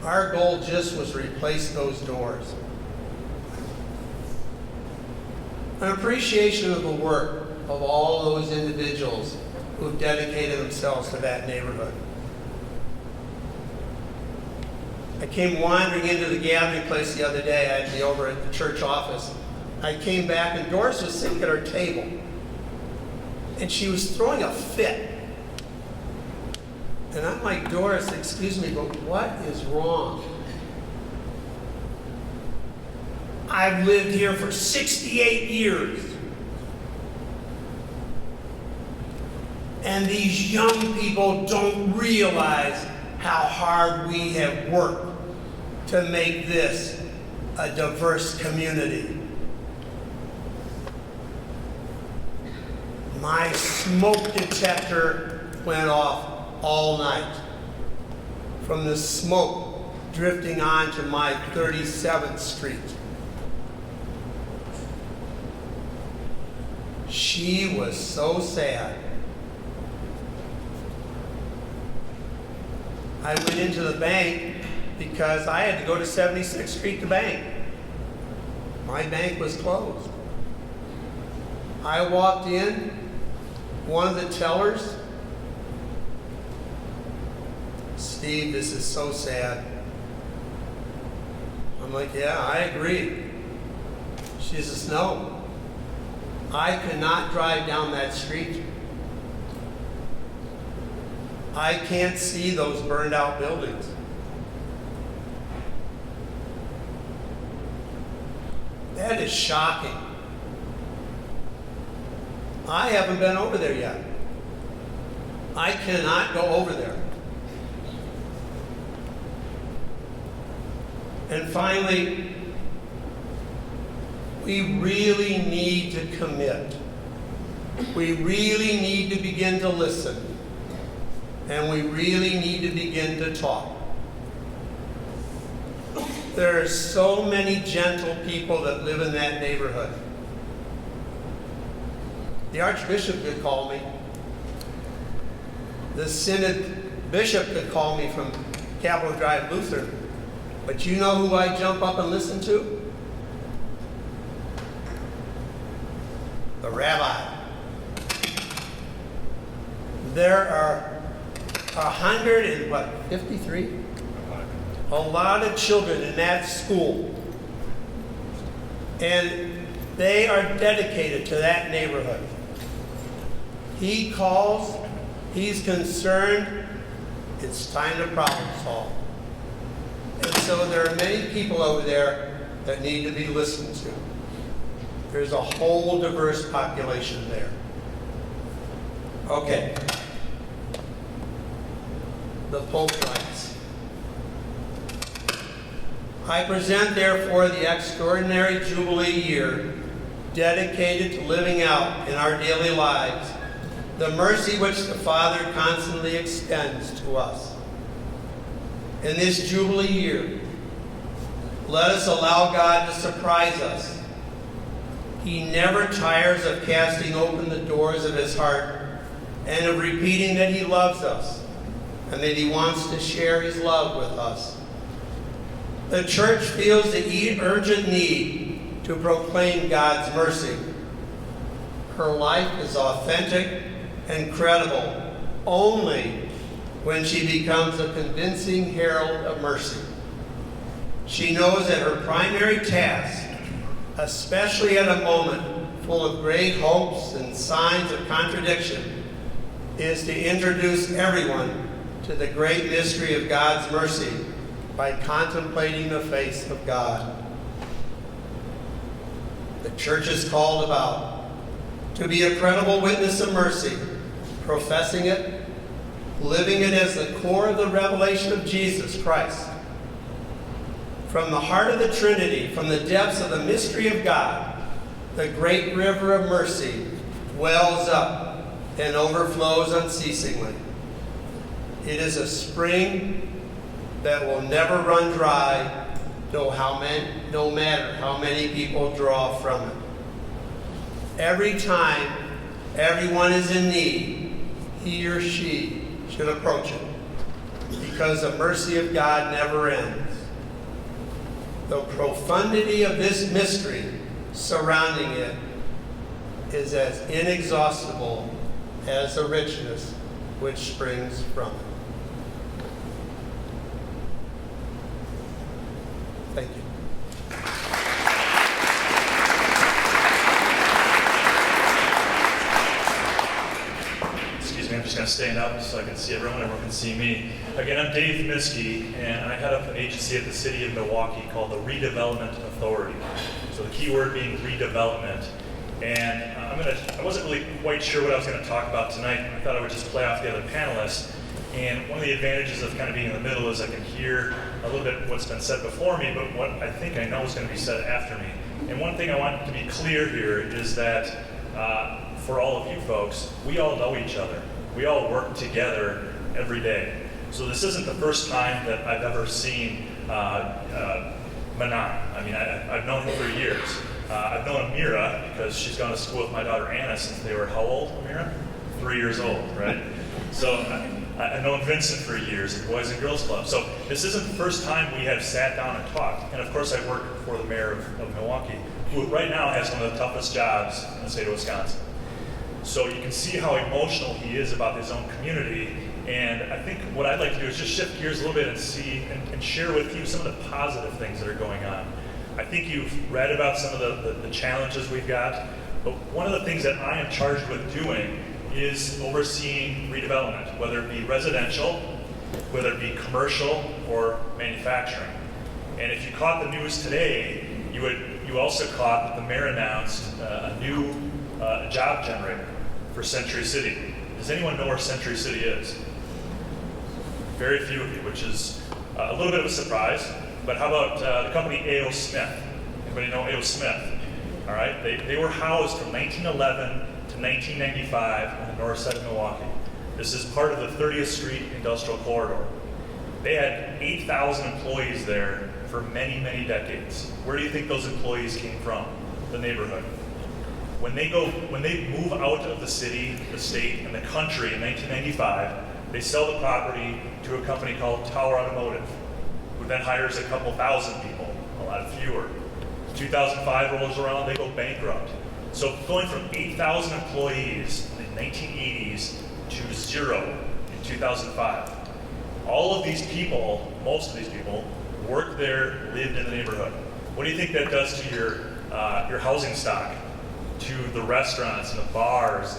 Our goal just was to replace those doors. An appreciation of the work of all those individuals who dedicated themselves to that neighborhood. I came wandering into the gathering place the other day. I had to be over at the church office. I came back and Doris was sitting at her table. And she was throwing a fit. And I'm like, Doris, excuse me, but what is wrong? I've lived here for 68 years. And these young people don't realize how hard we have worked to make this a diverse community. My smoke detector went off all night from the smoke drifting onto my 37th Street. She was so sad. I went into the bank because I had to go to 76th Street to bank. My bank was closed. I walked in, one of the tellers, Steve, this is so sad. I'm like, yeah, I agree. She says, no, I cannot drive down that street. I can't see those burned out buildings. That is shocking. I haven't been over there yet. I cannot go over there. And finally, we really need to commit. We really need to begin to listen. And we really need to begin to talk. There are so many gentle people that live in that neighborhood. The Archbishop could call me. The Synod Bishop could call me from Capitol Drive Lutheran. But you know who I jump up and listen to? The rabbi. There are 153? A lot of children in that school. And they are dedicated to that neighborhood. He calls, he's concerned, it's time to problem solve. And so there are many people over there that need to be listened to. There's a whole diverse population there. Okay. The Pope writes, I present therefore the extraordinary Jubilee year dedicated to living out in our daily lives the mercy which the Father constantly extends to us. In this Jubilee year, let us allow God to surprise us. He never tires of casting open the doors of his heart and of repeating that he loves us and that he wants to share his love with us. The church feels the urgent need to proclaim God's mercy. Her life is authentic and credible only when she becomes a convincing herald of mercy. She knows that her primary task, especially at a moment full of great hopes and signs of contradiction, is to introduce everyone to the great mystery of God's mercy by contemplating the face of God. The church is called about to be a credible witness of mercy, professing it, living it as the core of the revelation of Jesus Christ. From the heart of the Trinity, from the depths of the mystery of God, the great river of mercy wells up and overflows unceasingly. It is a spring that will never run dry, no matter how many people draw from it. Every time everyone is in need, he or she should approach it, because the mercy of God never ends. The profundity of this mystery surrounding it is as inexhaustible as the richness which springs from it. Thank you. Excuse me, I'm just going to stand up so I can see everyone can see me. Again, I'm Dave Miskey, and I head up an agency at the city of Milwaukee called the Redevelopment Authority. So the key word being redevelopment. And I wasn't really quite sure what I was going to talk about tonight. I thought I would just play off the other panelists. And one of the advantages of kind of being in the middle is I can hear a little bit what's been said before me, but what I think I know is going to be said after me. And one thing I want to be clear here is that for all of you folks, we all know each other. We all work together every day. So this isn't the first time that I've ever seen Manan. I mean, I've known her for years. I've known Amira because she's gone to school with my daughter Anna since they were how old, Amira? 3 years old, right? So I've known Vincent for years at the Boys and Girls Club. So this isn't the first time we have sat down and talked. And of course I work for the mayor of Milwaukee, who right now has one of the toughest jobs in the state of Wisconsin. So you can see how emotional he is about his own community. And I think what I'd like to do is just shift gears a little bit and see and share with you some of the positive things that are going on. I think you've read about some of the challenges we've got, but one of the things that I am charged with doing is overseeing redevelopment, whether it be residential, whether it be commercial or manufacturing. And if you caught the news today, you also caught that the mayor announced a new job generator for Century City. Does anyone know where Century City is? Very few of you, which is a little bit of a surprise. But how about the company A.O. Smith? Anybody know A.O. Smith? All right, they were housed from 1911 to 1995 on the north side of Milwaukee. This is part of the 30th Street Industrial Corridor. They had 8,000 employees there for many, many decades. Where do you think those employees came from? The neighborhood. When they move out of the city, the state, and the country in 1995, they sell the property to a company called Tower Automotive, who then hires a couple thousand people, a lot fewer. 2005 rolls around, they go bankrupt. So going from 8,000 employees in the 1980s to 0 in 2005. All of these people, most of these people, worked there, lived in the neighborhood. What do you think that does to your housing stock, to the restaurants and the bars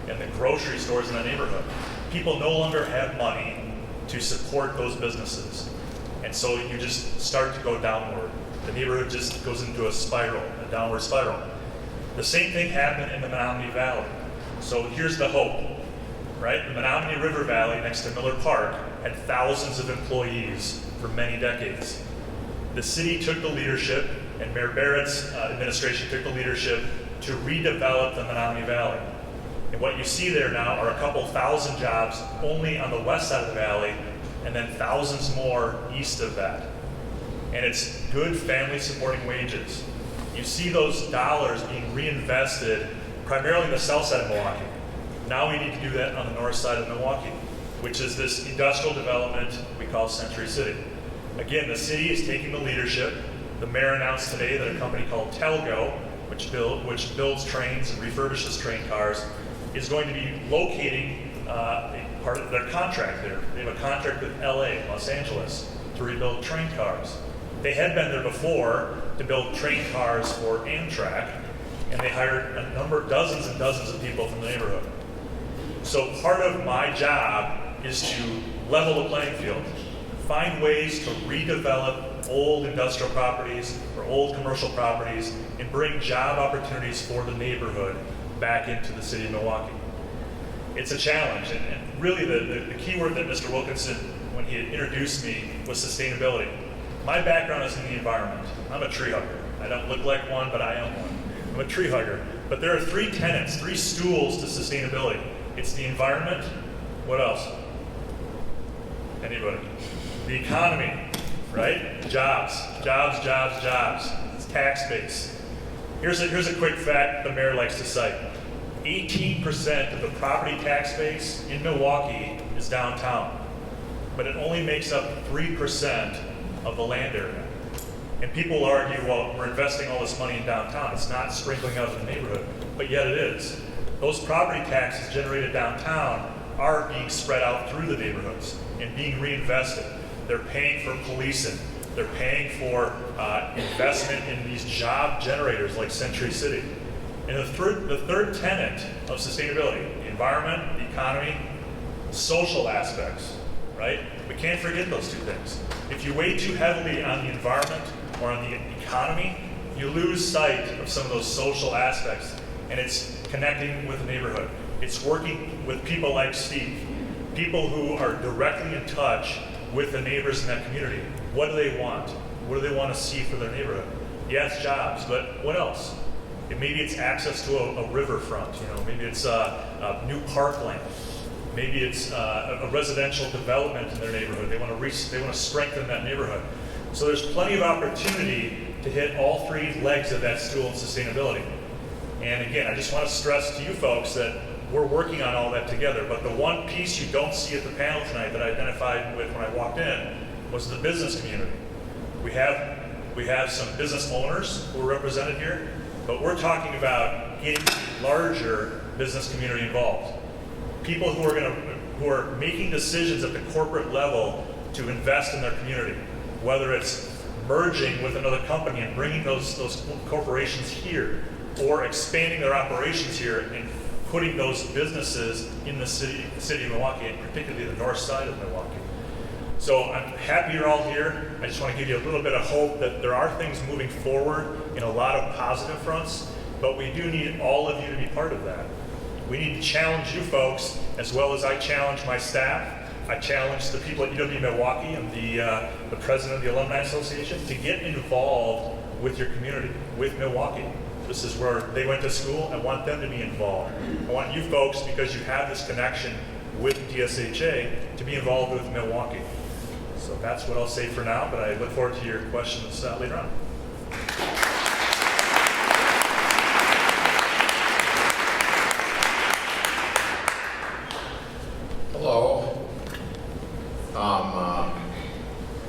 and the grocery stores in the neighborhood? People no longer have money to support those businesses. And so you just start to go downward. The neighborhood just goes into a spiral, a downward spiral. The same thing happened in the Menominee Valley. So here's the hope, right? The Menominee River Valley next to Miller Park had thousands of employees for many decades. The city took the leadership, and Mayor Barrett's administration took the leadership to redevelop the Menominee Valley. And what you see there now are a couple thousand jobs only on the west side of the valley, and then thousands more east of that. And it's good family supporting wages. You see those dollars being reinvested primarily in the south side of Milwaukee. Now we need to do that on the north side of Milwaukee, which is this industrial development we call Century City. Again, the city is taking the leadership. The mayor announced today that a company called Telgo, which builds trains and refurbishes train cars, is going to be locating part of their contract there. They have a contract with LA, Los Angeles, to rebuild train cars. They had been there before to build train cars for Amtrak, and they hired dozens and dozens of people from the neighborhood. So part of my job is to level the playing field, find ways to redevelop old industrial properties or old commercial properties and bring job opportunities for the neighborhood back into the city of Milwaukee. It's a challenge, and really the key word that Mr. Wilkinson, when he had introduced me, was sustainability. My background is in the environment. I'm a tree hugger. I don't look like one, but I am one. I'm a tree hugger. But there are three tenets, three stools to sustainability. It's the environment. What else? Anybody? The economy, right? Jobs. It's tax base. Here's a quick fact the mayor likes to cite. 18% of the property tax base in Milwaukee is downtown, but it only makes up 3% of the land area. And people argue, well, we're investing all this money in downtown. It's not sprinkling out in the neighborhood, but yet it is. Those property taxes generated downtown are being spread out through the neighborhoods and being reinvested. They're paying for policing. They're paying for investment in these job generators like Century City. And the third tenet of sustainability, the environment, the economy, social aspects, right? We can't forget those two things. If you weigh too heavily on the environment or on the economy, you lose sight of some of those social aspects, and it's connecting with the neighborhood. It's working with people like Steve, people who are directly in touch with the neighbors in that community. What do they want? What do they want to see for their neighborhood? Yes, jobs, but what else? Maybe it's access to a riverfront, maybe it's a new parkland. Maybe it's a residential development in their neighborhood. They want to strengthen that neighborhood. So there's plenty of opportunity to hit all three legs of that stool of sustainability. And again, I just want to stress to you folks that we're working on all that together. But the one piece you don't see at the panel tonight that I identified with when I walked in was the business community. We have some business owners who are represented here, but we're talking about getting the larger business community involved. People who are making decisions at the corporate level to invest in their community, whether it's merging with another company and bringing those corporations here, or expanding their operations here and putting those businesses in the city of Milwaukee, and particularly the north side of Milwaukee. So I'm happy you're all here. I just want to give you a little bit of hope that there are things moving forward in a lot of positive fronts, but we do need all of you to be part of that. We need to challenge you folks as well as I challenge my staff. I challenge the people at UW Milwaukee. I'm the president of the Alumni Association, to get involved with your community, with Milwaukee. This is where they went to school. I want them to be involved. I want you folks, because you have this connection with DSHA, to be involved with Milwaukee. So that's what I'll say for now, but I look forward to your questions later on. Hello.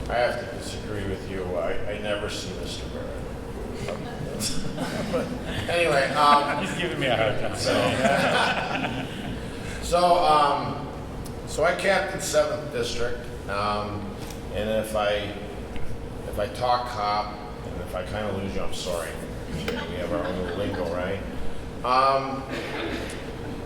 I have to disagree with you. I never see Mr. Barrett. Anyway, He's giving me a hard time. So I captained 7th District, and if I talk cop, and if I kind of lose you, I'm sorry. We have our own little lingo, right?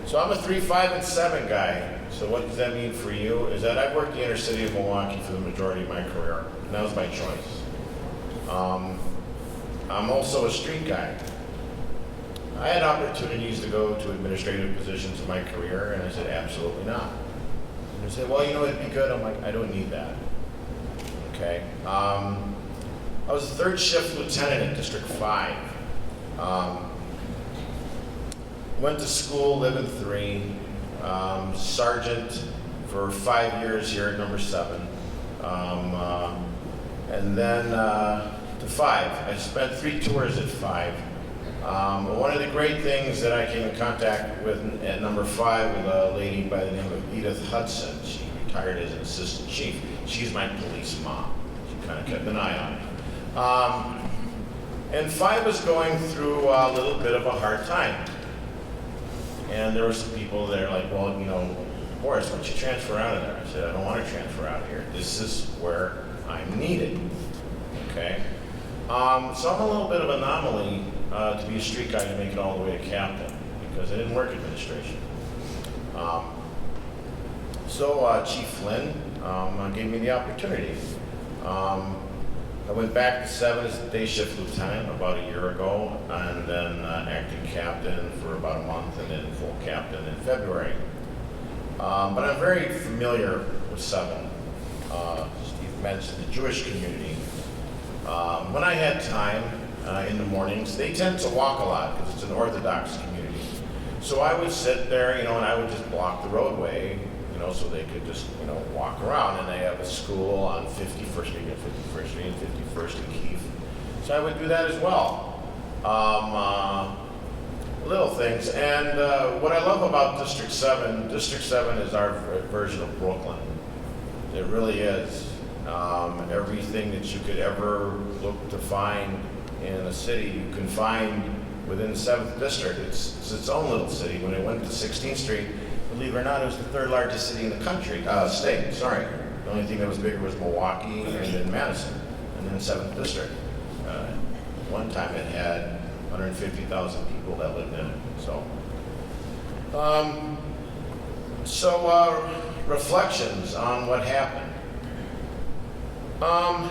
So I'm a 3, 5, and 7 guy. So what does that mean for you? Is that I've worked the inner city of Milwaukee for the majority of my career, and that was my choice. I'm also a street guy. I had opportunities to go to administrative positions in my career, and I said, absolutely not. And they said, well, it'd be good. I'm like, I don't need that. Okay. I was a 3rd shift lieutenant in District 5. Went to school, lived in 3. Sergeant for 5 years here at number 7. And then to 5. I spent 3 tours at 5. One of the great things that I came in contact with at number 5 was a lady by the name of Edith Hudson. She retired as an assistant chief. She's my police mom. She kind of kept an eye on me. And 5 was going through a little bit of a hard time. And there were some people there like, well, Boris, why don't you transfer out of there? I said, I don't want to transfer out of here. This is where I'm needed. Okay? So I'm a little bit of an anomaly to be a street guy to make it all the way to captain, because I didn't work administration. So Chief Flynn gave me the opportunity. I went back to 7 as a day shift lieutenant about a year ago, and then acting captain for about a month, and then full captain in February. But I'm very familiar with 7. Steve mentioned the Jewish community. When I had time, in the mornings. They tend to walk a lot because it's an Orthodox community. So I would sit there, and I would just block the roadway, so they could just, walk around. And they have a school on 51st Street and 51st Street and 51st and Keith. So I would do that as well. Little things. And what I love about District 7 is our version of Brooklyn. It really is. Everything that you could ever look to find in a city, you can find within the 7th District. It's its own little city. When it went to 16th Street, believe it or not, it was the 3rd largest city in the country, state, sorry. The only thing that was bigger was Milwaukee and then Madison, and then 7th District. One time it had 150,000 people that lived in it, so. Reflections on what happened. I'm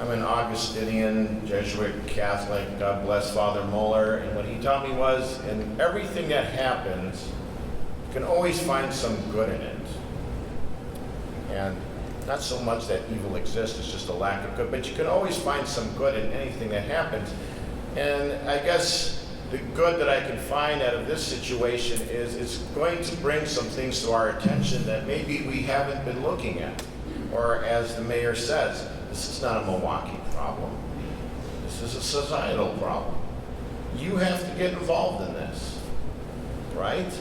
an Augustinian, Jesuit, Catholic, God bless Father Muller, and what he taught me was, in everything that happens, you can always find some good in it. And not so much that evil exists, it's just a lack of good, but you can always find some good in anything that happens. And I guess the good that I can find out of this situation is it's going to bring some things to our attention that maybe we haven't been looking at. Or as the mayor says, this is not a Milwaukee problem. This is a societal problem. You have to get involved in this, right?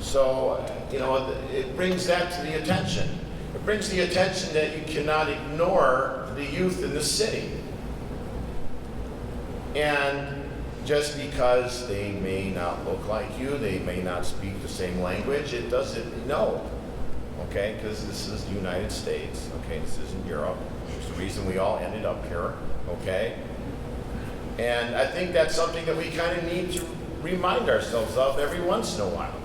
So, it brings that to the attention. It brings the attention that you cannot ignore the youth in the city. And just because they may not look like you, they may not speak the same language, it doesn't, okay? Because this is the United States, okay? This isn't Europe. It's the reason we all ended up here, okay? And I think that's something that we kind of need to remind ourselves of every once in a while.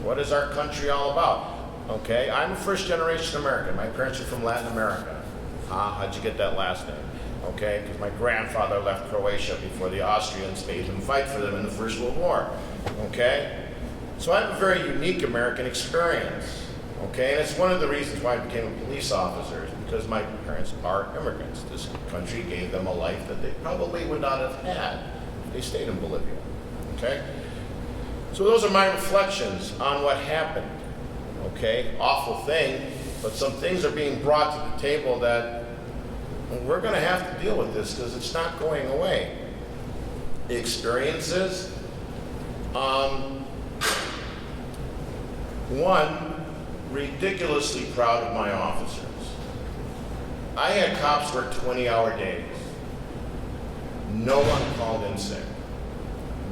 What is our country all about? Okay, I'm a first-generation American. My parents are from Latin America. How'd you get that last name? Okay, because my grandfather left Croatia before the Austrians made him fight for them in the First World War. Okay, so I have a very unique American experience. Okay, and it's one of the reasons why I became a police officer, is because my parents are immigrants. This country gave them a life that they probably would not have had if they stayed in Bolivia. Okay, so those are my reflections on what happened. Okay, awful thing, but some things are being brought to the table that we're going to have to deal with this because it's not going away. The experiences, one, ridiculously proud of my officers. I had cops work 20-hour days. No one called in sick.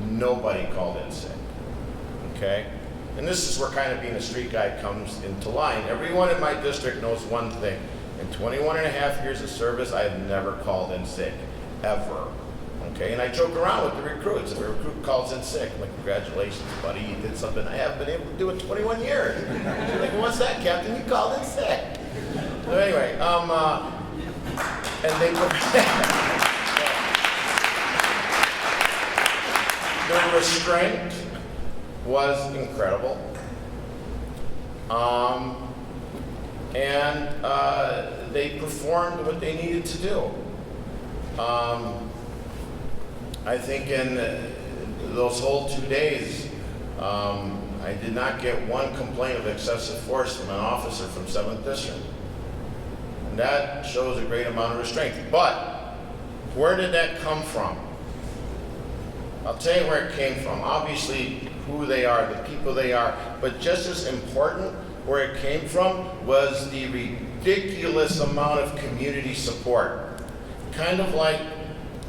Nobody called in sick. Okay? And this is where kind of being a street guy comes into line. Everyone in my district knows one thing. In 21 and a half years of service, I have never called in sick, ever. Okay, and I joke around with the recruits. If a recruit calls in sick, I'm like, congratulations, buddy, you did something I haven't been able to do in 21 years. They're like, well, what's that, Captain? You called in sick. So anyway, and they their restraint was incredible. And they performed what they needed to do. I think in those whole 2 days, I did not get one complaint of excessive force from an officer from 7th District. And that shows a great amount of restraint. But where did that come from? I'll tell you where it came from. Obviously, who they are, the people they are, but just as important, where it came from was the ridiculous amount of community support. Kind of like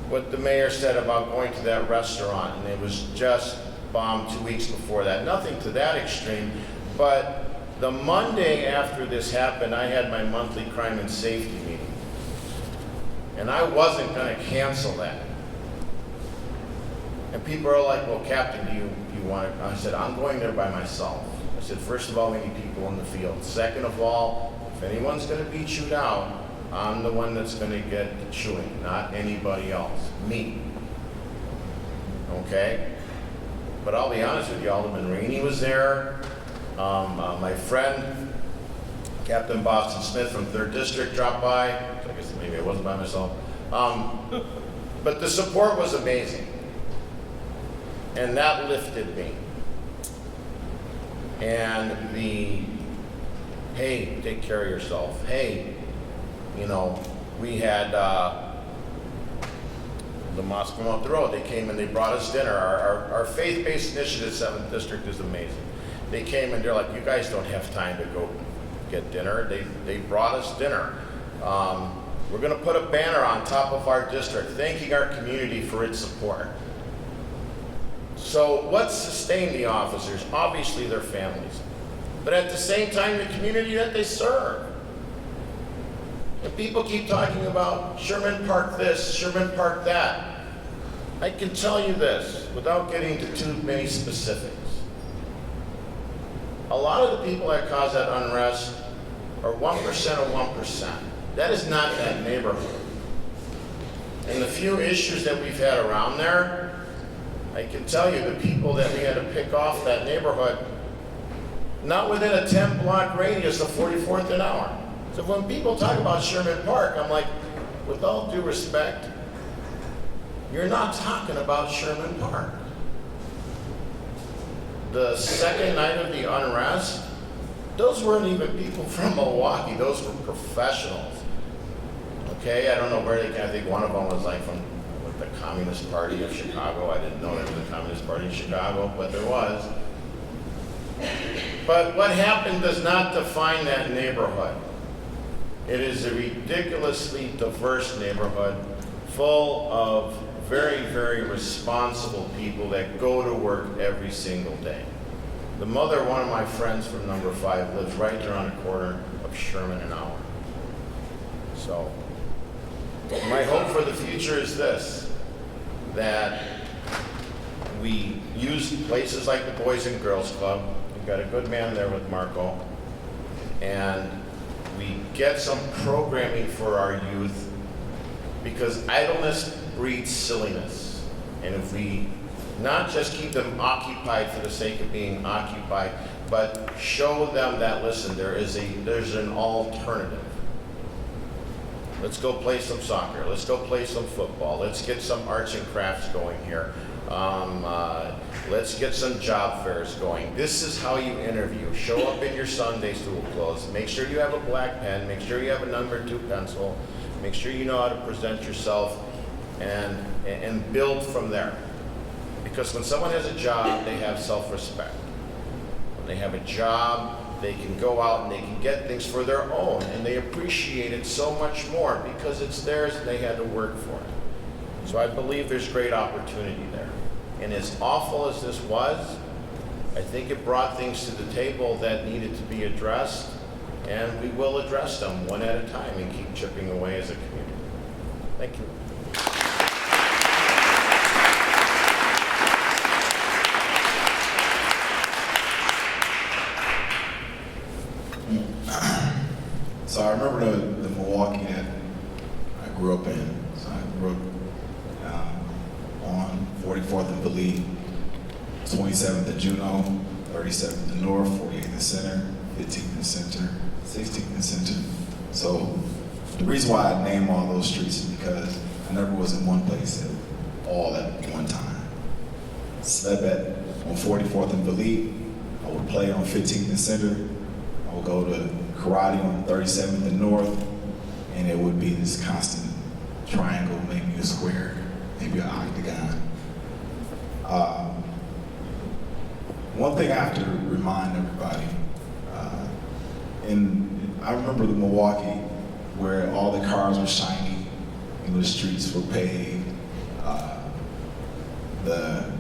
what the mayor said about going to that restaurant, and it was just bombed 2 weeks before that. Nothing to that extreme, but the Monday after this happened, I had my monthly crime and safety meeting. And I wasn't going to cancel that. And people are like, well, Captain, do you want it? I said, I'm going there by myself. I said, first of all, we need people in the field. Second of all, if anyone's going to be chewed out, I'm the one that's going to get the chewing, not anybody else, me. Okay? But I'll be honest with you, Alderman Rainey was there. My friend, Captain Boston Smith from 3rd District dropped by. So I guess maybe I wasn't by myself. But the support was amazing. And that lifted me. And the, hey, take care of yourself. Hey, you know, we had the mosque from up the road. They came and they brought us dinner. Our faith-based initiative, 7th District, is amazing. They came and they're like, you guys don't have time to go get dinner. They brought us dinner. We're going to put a banner on top of our district thanking our community for its support. So what sustained the officers? Obviously their families, but at the same time the community that they serve. And people keep talking about Sherman Park this, Sherman Park that. I can tell you this without getting into too many specifics. A lot of the people that cause that unrest are 1% of 1%. That is not that neighborhood. And the few issues that we've had around there, I can tell you the people that we had to pick off that neighborhood, not within a 10-block radius of 44th and Hour. So when people talk about Sherman Park, I'm like, with all due respect, you're not talking about Sherman Park. The second night of the unrest, those weren't even people from Milwaukee, those were professionals. Okay, I don't know where they came. I think one of them was like from the Communist Party of Chicago. I didn't know there was a Communist Party in Chicago, but there was. But what happened does not define that neighborhood. It is a ridiculously diverse neighborhood full of very, very responsible people that go to work every single day. The mother of one of my friends from number 5 lives right there on the corner of Sherman and Hour. So my hope for the future is this, that we use places like the Boys and Girls Club. We've got a good man there with Marco. And we get some programming for our youth, because idleness breeds silliness. And if we not just keep them occupied for the sake of being occupied, but show them that, listen, there's an alternative. Let's go play some soccer. Let's go play some football. Let's get some arts and crafts going here. Let's get some job fairs going. This is how you interview. Show up in your Sunday school clothes. Make sure you have a black pen. Make sure you have a number 2 pencil. Make sure you know how to present yourself, and build from there. Because when someone has a job, they have self-respect. When they have a job, they can go out and they can get things for their own, and they appreciate it so much more because it's theirs and they had to work for it. So I believe there's great opportunity there. And as awful as this was, I think it brought things to the table that needed to be addressed, and we will address them one at a time and keep chipping away as a community. Thank you. So I remember the Milwaukee that I grew up in. So I grew up on 44th and Believe, 27th and Juneau, 37th and North, 48th and Center, 15th and Center, 16th and Center. So the reason why I name all those streets is because I never was in one place all at one time. Slept on 44th and Believe. I would play on 15th and Center. I would go to karate on 37th and North, and it would be this constant triangle, maybe a square, maybe an octagon. One thing I have to remind everybody, I remember the Milwaukee where all the cars were shiny, and the streets were paved, the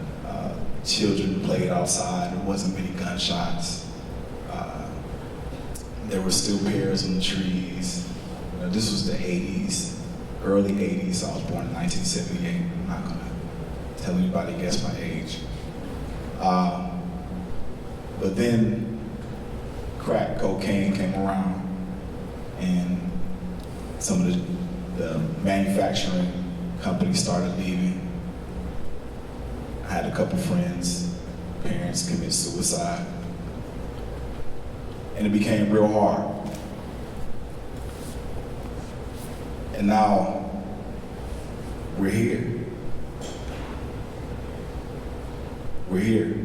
children played outside, there wasn't many gunshots. There were still pears on the trees. This was the 80s, early 80s. I was born in 1978. I'm not gonna tell anybody guess my age. But then crack cocaine came around, and some of the manufacturing companies started leaving. I had a couple friends, parents commit suicide. And it became real hard. And now we're here. We're here.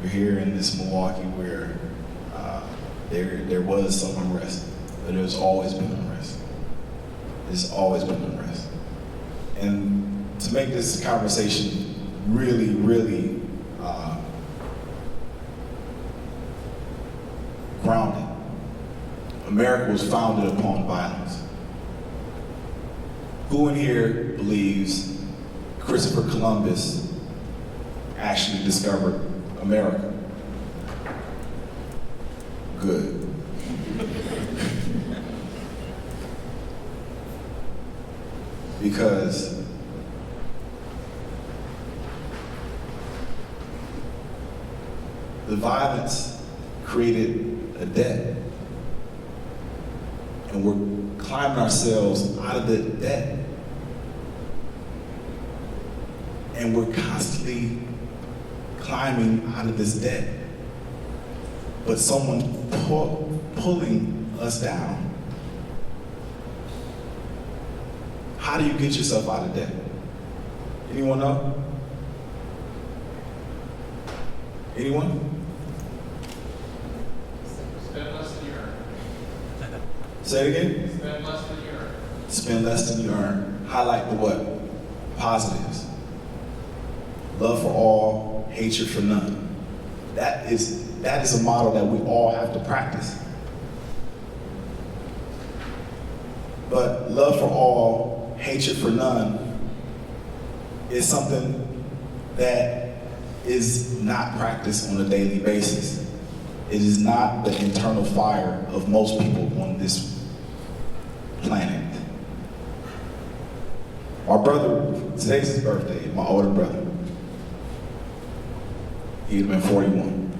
We're here in this Milwaukee where there was some unrest, but there's always been unrest. There's always been unrest. And to make this conversation really, really grounded, America was founded upon violence. Who in here believes Christopher Columbus actually discovered America? Good. Because the violence created a debt, and we're climbing ourselves out of the debt, and we're constantly climbing out of this debt, but someone's pulling us down. How do you get yourself out of debt? Anyone know? Anyone? Spend less than you earn. Say it again? Spend less than you earn. Spend less than you earn. Highlight the what? Positives. Love for all, hatred for none. That is a model that we all have to practice. But love for all, hatred for none is something that is not practiced on a daily basis. It is not the internal fire of most people on this planet. My brother, today's his birthday, my older brother. He had been 41.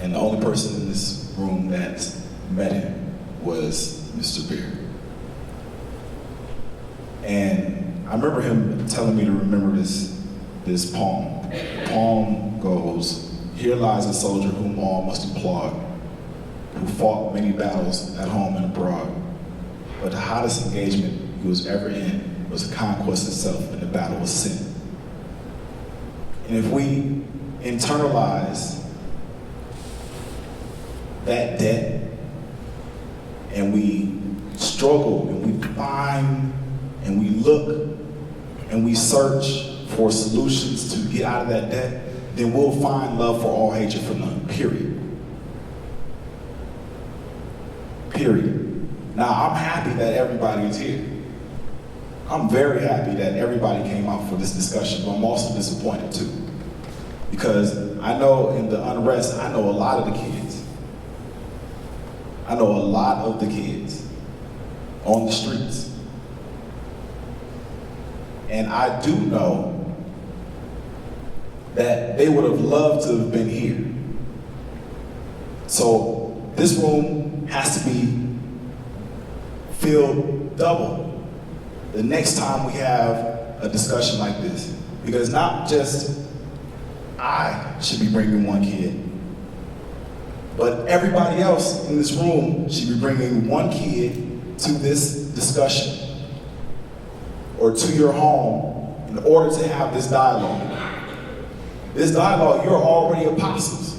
And the only person in this room that met him was Mr. Beard. And I remember him telling me to remember this poem. The poem goes, "Here lies a soldier whom all must applaud, who fought many battles at home and abroad. But the hottest engagement he was ever in was the conquest itself, and the battle was sin." And if we internalize that debt, and we struggle, and we find, and we look, and we search for solutions to get out of that debt, then we'll find love for all, hatred for none, period. Period. Now, I'm happy that everybody is here. I'm very happy that everybody came out for this discussion, but I'm also disappointed too. Because I know in the unrest, I know a lot of the kids. I know a lot of the kids on the streets. And I do know that they would have loved to have been here. So this room has to be filled double the next time we have a discussion like this. Because not just I should be bringing one kid, but everybody else in this room should be bringing one kid to this discussion or to your home in order to have this dialogue. This dialogue, you're already apostles.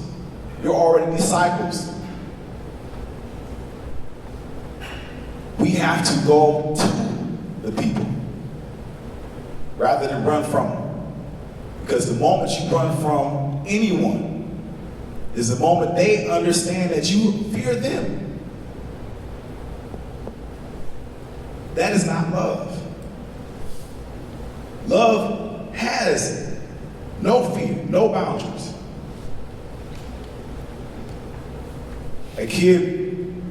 You're already disciples. We have to go to the people rather than run from them. Because the moment you run from anyone is the moment they understand that you fear them. That is not love. Love has no fear, no boundaries. A kid,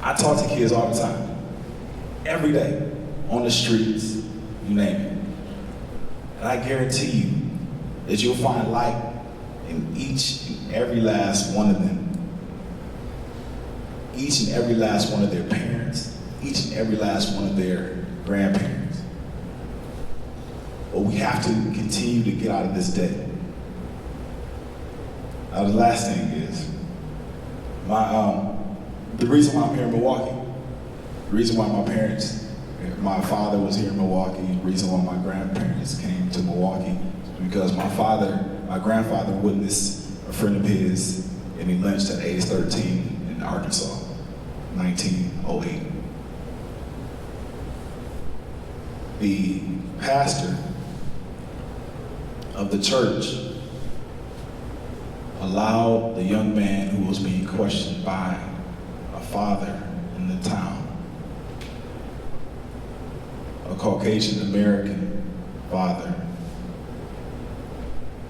I talk to kids all the time, every day, on the streets, you name it. And I guarantee you that you'll find light in each and every last one of them. Each and every last one of their parents, each and every last one of their grandparents. But we have to continue to get out of this debt. Now the last thing is, the reason why I'm here in Milwaukee, the reason why my parents My father was here in Milwaukee. The reason why my grandparents came to Milwaukee is because my grandfather witnessed a friend of his getting lynched at age 13 in Arkansas, 1908. The pastor of the church allowed the young man who was being questioned by a father in the town, a Caucasian American father,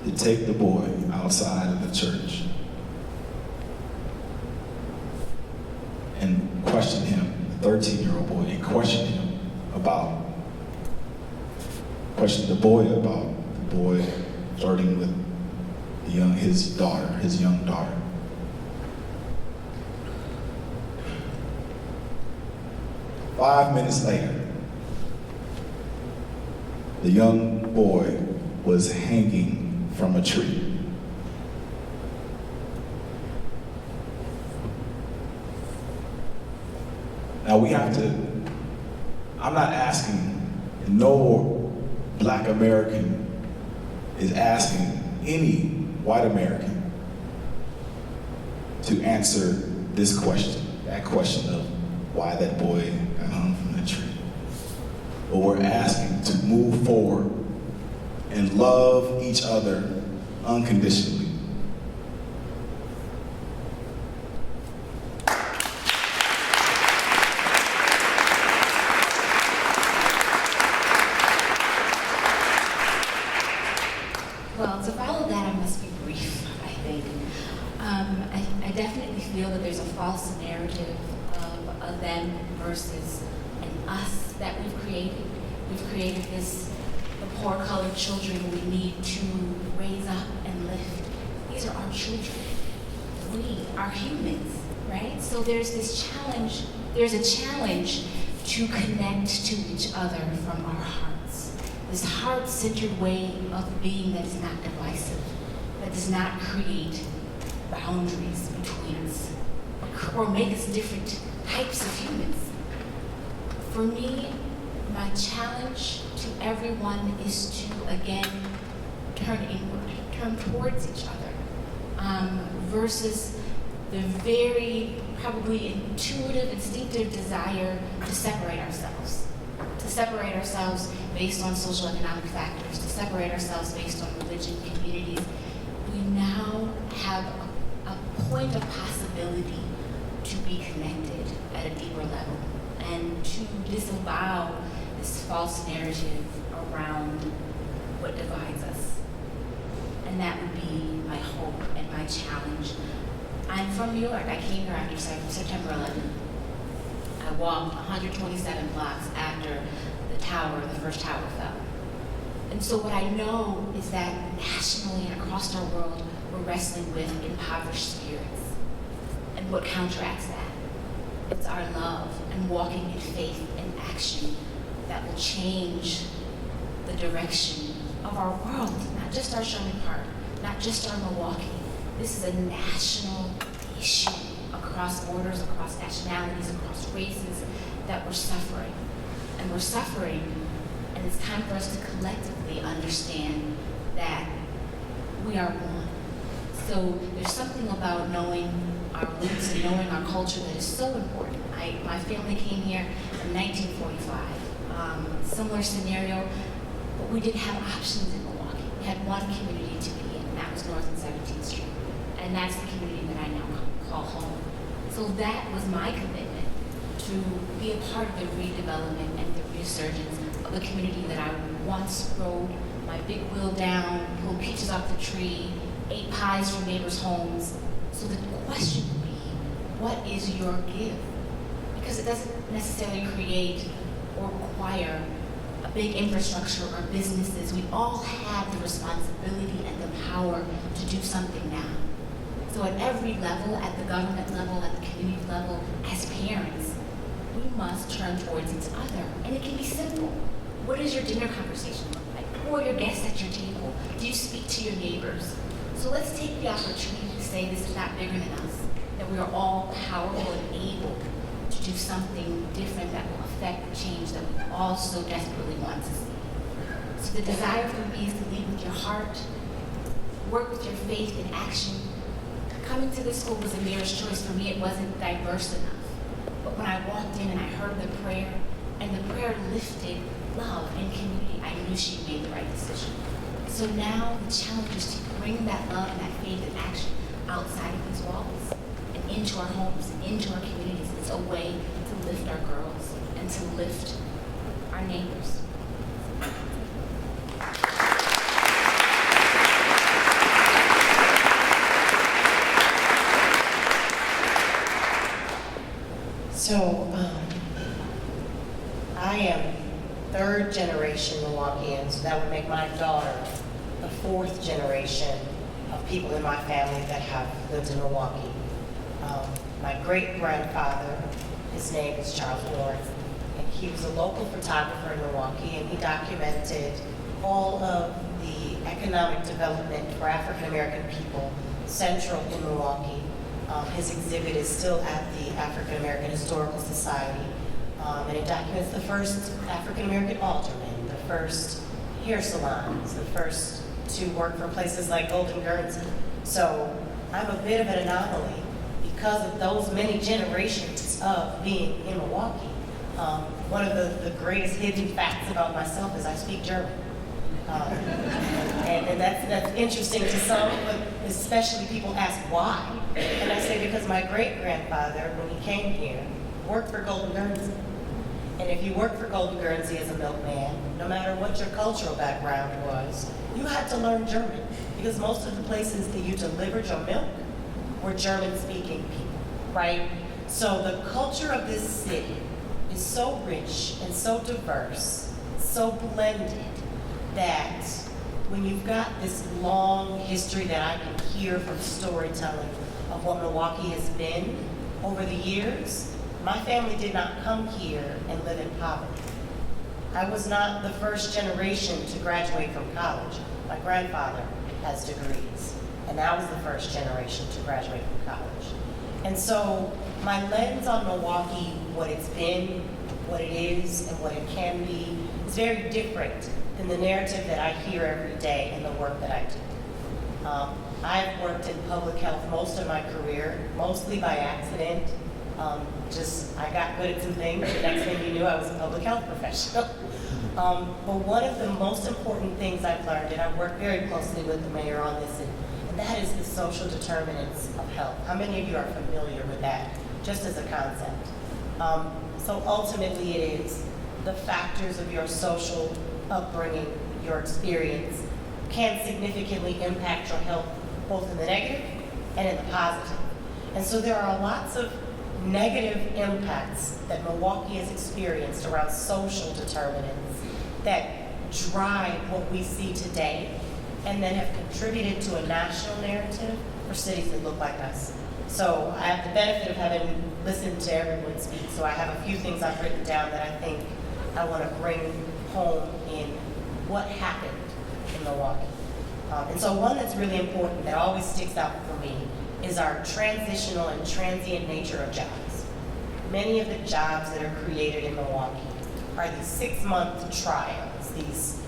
to take the boy outside of the church and question him, the 13-year-old boy, and question the boy about the boy flirting with his young daughter. Five minutes later, the young boy was hanging from a tree. Now I'm not asking, no Black American is asking any white American to answer this question, that question of why that boy got hung from the tree. But we're asking to move forward and love each other unconditionally. Well, to follow that, I must be brief, I think. I definitely feel that there's a false narrative of a them versus an us that we've created. We've created the poor colored children we need to raise up and lift. These are our children. We are humans, right? So there's a challenge to connect to each other from our hearts. This heart-centered way of being that is not divisive, that does not create boundaries between us or make us different types of humans. For me, my challenge to everyone is to, again, turn inward, turn towards each other, versus the very probably intuitive, instinctive desire to separate ourselves. To separate ourselves based on social economic factors, to separate ourselves based on religion, communities. We now have a point of possibility to be connected at a deeper level and to disavow this false narrative around what divides us. And that would be my hope and my challenge. I'm from New York. I came here after September 11th. I walked 127 blocks after the first tower fell. And so what I know is that nationally and across our world, we're wrestling with impoverished spirits. And what counteracts that? It's our love and walking in faith and action that will change the direction of our world, not just our Sherman Park, not just our Milwaukee. This is a national issue across borders, across nationalities, across races, that we're suffering. And we're suffering, and it's time for us to collectively understand that we are one. So there's something about knowing our roots and knowing our culture that is so important. My family came here in 1945. Similar scenario, but we didn't have options in Milwaukee. We had one community to be in, and that was North and 17th Street. And that's the community that I now call home. So that was my commitment, to be a part of the redevelopment and the resurgence of the community that I once rode my big wheel down, pulled peaches off the tree, ate pies from neighbors' homes. So the question would be, what is your give? Because it doesn't necessarily create or require a big infrastructure or businesses. We all have the responsibility and the power to do something now. So at every level, at the government level, at the community level, as parents, we must turn towards each other. And it can be simple. What does your dinner conversation look like? Who are your guests at your table? Do you speak to your neighbors? So let's take the opportunity to say this is not bigger than us, that we are all powerful and able to do something different that will affect the change that we all so desperately want to see. So the desire for me is to lead with your heart, work with your faith in action. Coming to this school was a Mayor's choice. For me, it wasn't diverse enough. But when I walked in and I heard the prayer, and the prayer lifted love and community, I knew she made the right decision. So now the challenge is to bring that love and that faith and action outside of these walls and into our homes and into our communities. It's a way to lift our girls and to lift our neighbors. So, I am third generation Milwaukeean, so that would make my daughter the fourth generation of people in my family that have lived in Milwaukee. My great-grandfather, his name is Charles North, and he was a local photographer in Milwaukee, and he documented all of the economic development for African-American people central in Milwaukee. His exhibit is still at the African American Historical Society, and it documents the first African American alderman, the first hair salons, the first to work for places like Golden Guernsey. So I'm a bit of an anomaly because of those many generations of being in Milwaukee. One of the greatest hidden facts about myself is I speak German. And that's interesting to some, but especially people ask why. And I say because my great-grandfather, when he came here, worked for Golden Guernsey. And if you worked for Golden Guernsey as a milkman, no matter what your cultural background was, you had to learn German because most of the places that you delivered your milk were German-speaking people, right? So the culture of this city is so rich and so diverse, so blended, that when you've got this long history that I can hear from storytelling of what Milwaukee has been over the years, my family did not come here and live in poverty. I was not the first generation to graduate from college. My grandfather has degrees, and I was the first generation to graduate from college. And so my lens on Milwaukee, what it's been, what it is, and what it can be, is very different than the narrative that I hear every day in the work that I do. I've worked in public health most of my career, mostly by accident. I got good at some things. The next thing you knew, I was a public health professional. But one of the most important things I've learned, and I work very closely with the mayor on this, and that is the social determinants of health. How many of you are familiar with that, just as a concept? So ultimately it is the factors of your social upbringing, your experience, can significantly impact your health, both in the negative and in the positive. And so there are lots of negative impacts that Milwaukee has experienced around social determinants that drive what we see today and then have contributed to a national narrative for cities that look like us. So I have the benefit of having listened to everyone speak, so I have a few things I've written down that I think I want to bring home in what happened in Milwaukee. And so one that's really important that always sticks out for me is our transitional and transient nature of jobs. Many of the jobs that are created in Milwaukee are these 6-month trials, these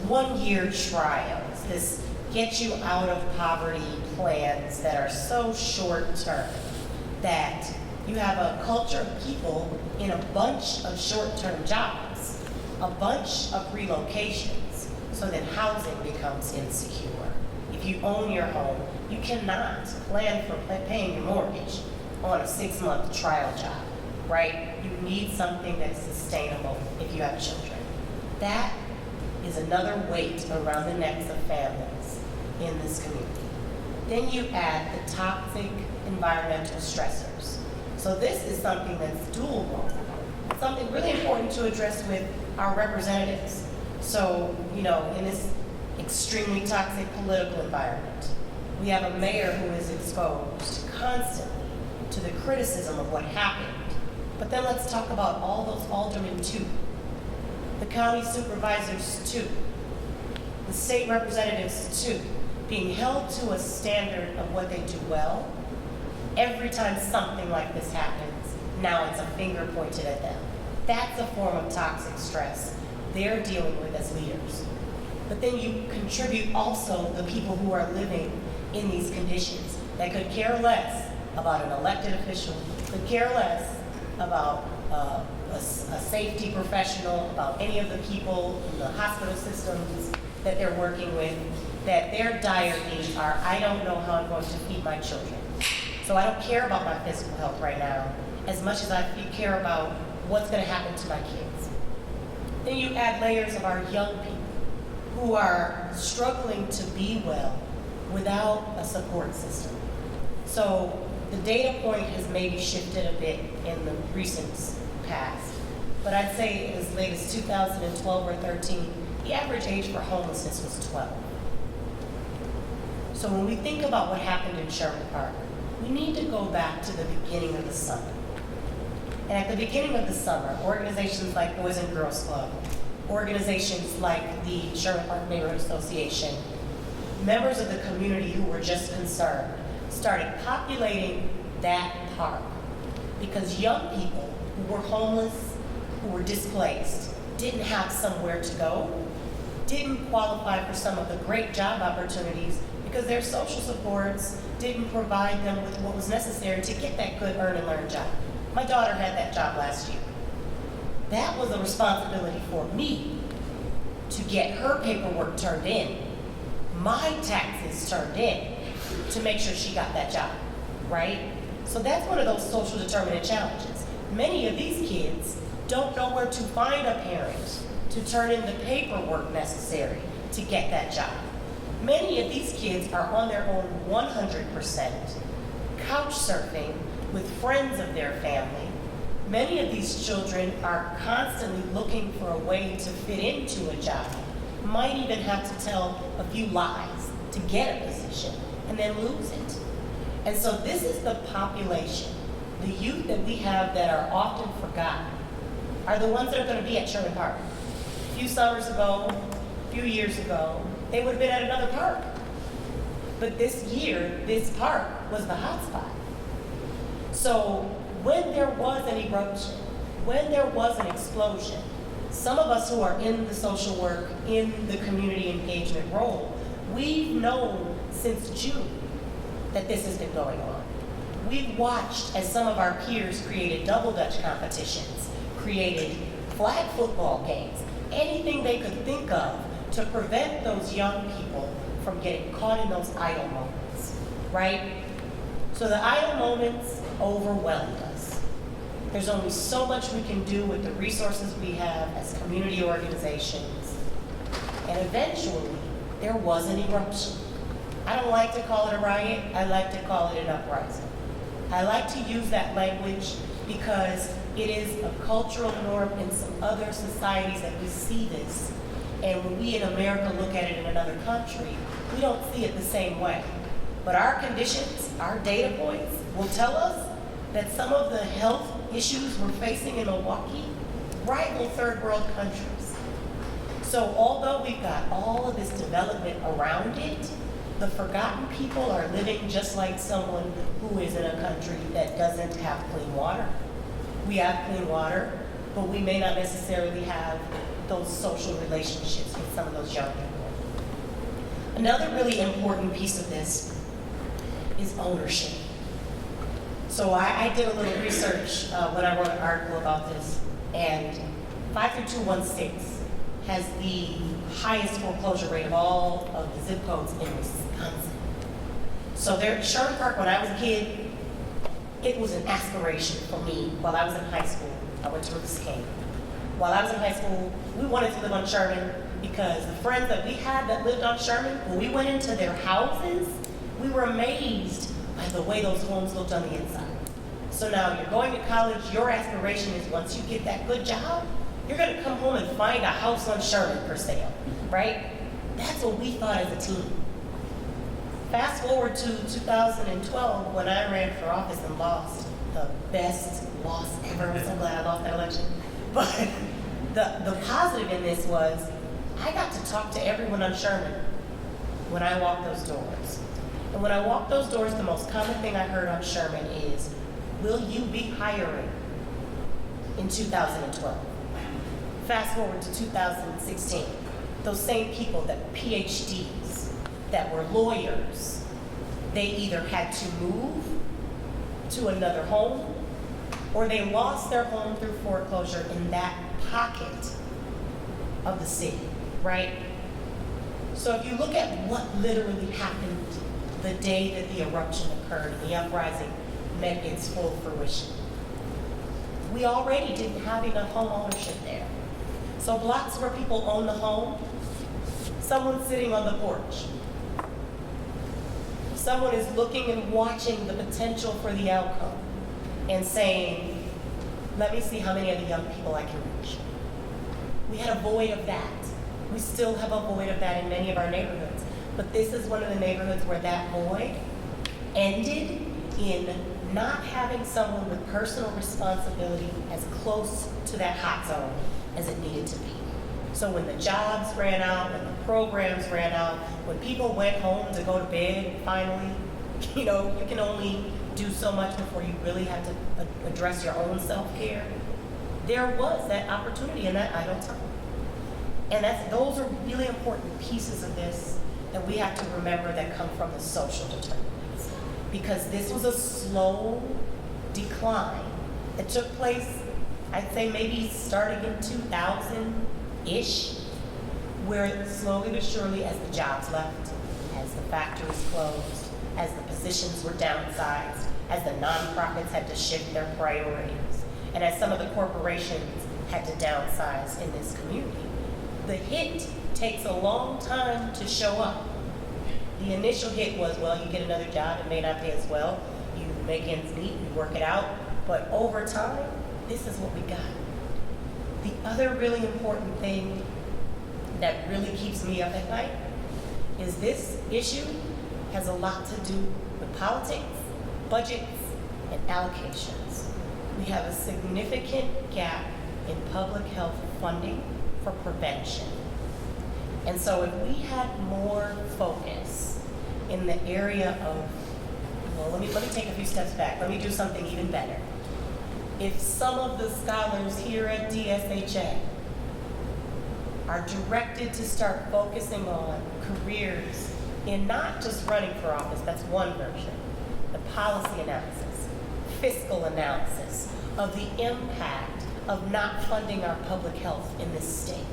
1-year trials, this get you out of poverty plans that are so short term that you have a culture of people in a bunch of short-term jobs, a bunch of relocations, so that housing becomes insecure. If you own your home, you cannot plan for paying your mortgage on a 6-month trial job, right? You need something that's sustainable if you have children. That is another weight around the necks of families in this community. Then you add the toxic environmental stressors. So this is something that's dual, something really important to address with our representatives. So, in this extremely toxic political environment, we have a mayor who is exposed constantly to the criticism of what happened. But then let's talk about all those aldermen too, the county supervisors too, the state representatives too, being held to a standard of what they do well every time something like this happens, now it's a finger pointed at them. That's a form of toxic stress they're dealing with as leaders. But then you contribute also the people who are living in these conditions that could care less about an elected official, could care less about a safety professional, about any of the people in the hospital systems that they're working with, that their dire needs are, I don't know how I'm going to feed my children. So I don't care about my physical health right now as much as I care about what's going to happen to my kids. Then you add layers of our young people who are struggling to be well without a support system. So the data point has maybe shifted a bit in the recent past, but I'd say as late as 2012 or 13, the average age for homelessness was 12. So when we think about what happened in Sherman Park, we need to go back to the beginning of the summer. And at the beginning of the summer, organizations like Boys and Girls Club, organizations like the Sherman Park Neighborhood Association, members of the community who were just concerned, started populating that park because young people who were homeless, who were displaced, didn't have somewhere to go, didn't qualify for some of the great job opportunities because their social supports didn't provide them with what was necessary to get that good earn and learn job. My daughter had that job last year. That was a responsibility for me to get her paperwork turned in, my taxes turned in, to make sure she got that job, right? So that's one of those social determinant challenges. Many of these kids don't know where to find a parent to turn in the paperwork necessary to get that job. Many of these kids are on their own 100%, couch surfing with friends of their family. Many of these children are constantly looking for a way to fit into a job, might even have to tell a few lies to get a position and then lose it. And so this is the population, the youth that we have that are often forgotten, are the ones that are going to be at Sherman Park. A few summers ago, a few years ago, they would have been at another park. But this year, this park was the hot spot. So when there was an eruption, when there was an explosion, some of us who are in the social work, in the community engagement role, we've known since June that this has been going on. We've watched as some of our peers created double dutch competitions, created flag football games, anything they could think of to prevent those young people from getting caught in those idle moments, right? So the idle moments overwhelmed us. There's only so much we can do with the resources we have as community organizations. And eventually, there was an eruption. I don't like to call it a riot, I like to call it an uprising. I like to use that language because it is a cultural norm in some other societies that we see this. And when we in America look at it in another country, we don't see it the same way. But our conditions, our data points will tell us that some of the health issues we're facing in Milwaukee rival third world countries. So although we've got all of this development around it, the forgotten people are living just like someone who is in a country that doesn't have clean water. We have clean water, but we may not necessarily have those social relationships with some of those young people. Another really important piece of this is ownership. So I did a little research when I wrote an article about this, and 53216 has the highest foreclosure rate of all of the zip codes in Wisconsin. So there, Sherman Park, when I was a kid, it was an aspiration for me while I was in high school. I went to Rooks King. While I was in high school, we wanted to live on Sherman because the friends that we had that lived on Sherman, when we went into their houses, we were amazed by the way those homes looked on the inside. So now you're going to college, your aspiration is once you get that good job, you're going to come home and find a house on Sherman for sale, right? That's what we thought as a team. Fast forward to 2012 when I ran for office and lost, the best loss ever. I'm so glad I lost that election. But the positive in this was I got to talk to everyone on Sherman when I walked those doors. And when I walked those doors, the most common thing I heard on Sherman is, will you be hiring in 2012? Fast forward to 2016, those same people that PhDs, that were lawyers, they either had to move to another home or they lost their home through foreclosure in that pocket of the city, right? So if you look at what literally happened the day that the eruption occurred and the uprising met its full fruition, we already didn't have enough home ownership there. So blocks where people own the home, someone's sitting on the porch. Someone is looking and watching the potential for the outcome and saying, let me see how many of the young people I can reach. We had a void of that. We still have a void of that in many of our neighborhoods. But this is one of the neighborhoods where that void ended in not having someone with personal responsibility as close to that hot zone as it needed to be. So when the jobs ran out, when the programs ran out, when people went home to go to bed finally, you can only do so much before you really have to address your own self-care. There was that opportunity in that idle time. And those are really important pieces of this that we have to remember that come from the social determinants. Because this was a slow decline that took place, I'd say maybe starting in 2000-ish, where slowly but surely as the jobs left, as the factories closed, as the positions were downsized, as the nonprofits had to shift their priorities, and as some of the corporations had to downsize in this community. The hit takes a long time to show up. The initial hit was, well, you get another job, it may not pay as well, you make ends meet, you work it out, but over time, this is what we got. The other really important thing that really keeps me up at night is this issue has a lot to do with politics, budgets, and allocations. We have a significant gap in public health funding for prevention. And so if we had more focus in the area of, well, let me take a few steps back. Let me do something even better. If some of the scholars here at DSHA are directed to start focusing on careers in not just running for office, that's one version, the policy analysis, fiscal analysis of the impact of not funding our public health in this state,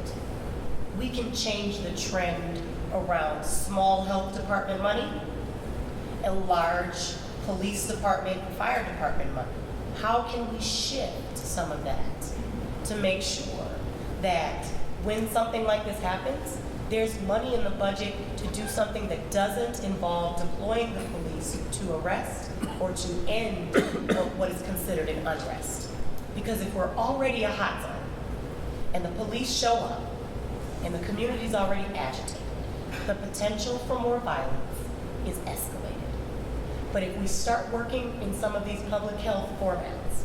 we can change the trend around small health department money and large police department and fire department money. How can we shift some of that to make sure that when something like this happens, there's money in the budget to do something that doesn't involve deploying the police to arrest or to end what is considered an unrest? Because if we're already a hot zone and the police show up and the community's already agitated, the potential for more violence is escalated. But if we start working in some of these public health formats,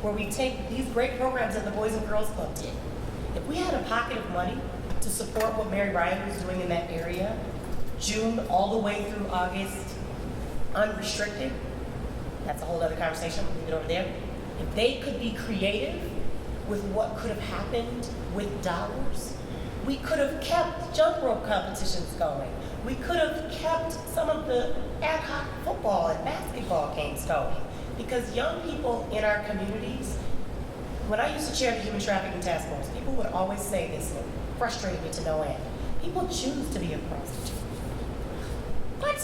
where we take these great programs that the Boys and Girls Club did, if we had a pocket of money to support what Mary Ryan was doing in that area, June all the way through August, unrestricted, that's a whole other conversation, we'll leave it over there. If they could be creative with what could have happened with dollars, we could have kept jump rope competitions going. We could have kept some of the ad hoc football and basketball games going. Because young people in our communities, when I used to chair the Human Trafficking Task Force, people would always say this, and it frustrated me to no end. People choose to be a prostitute. What?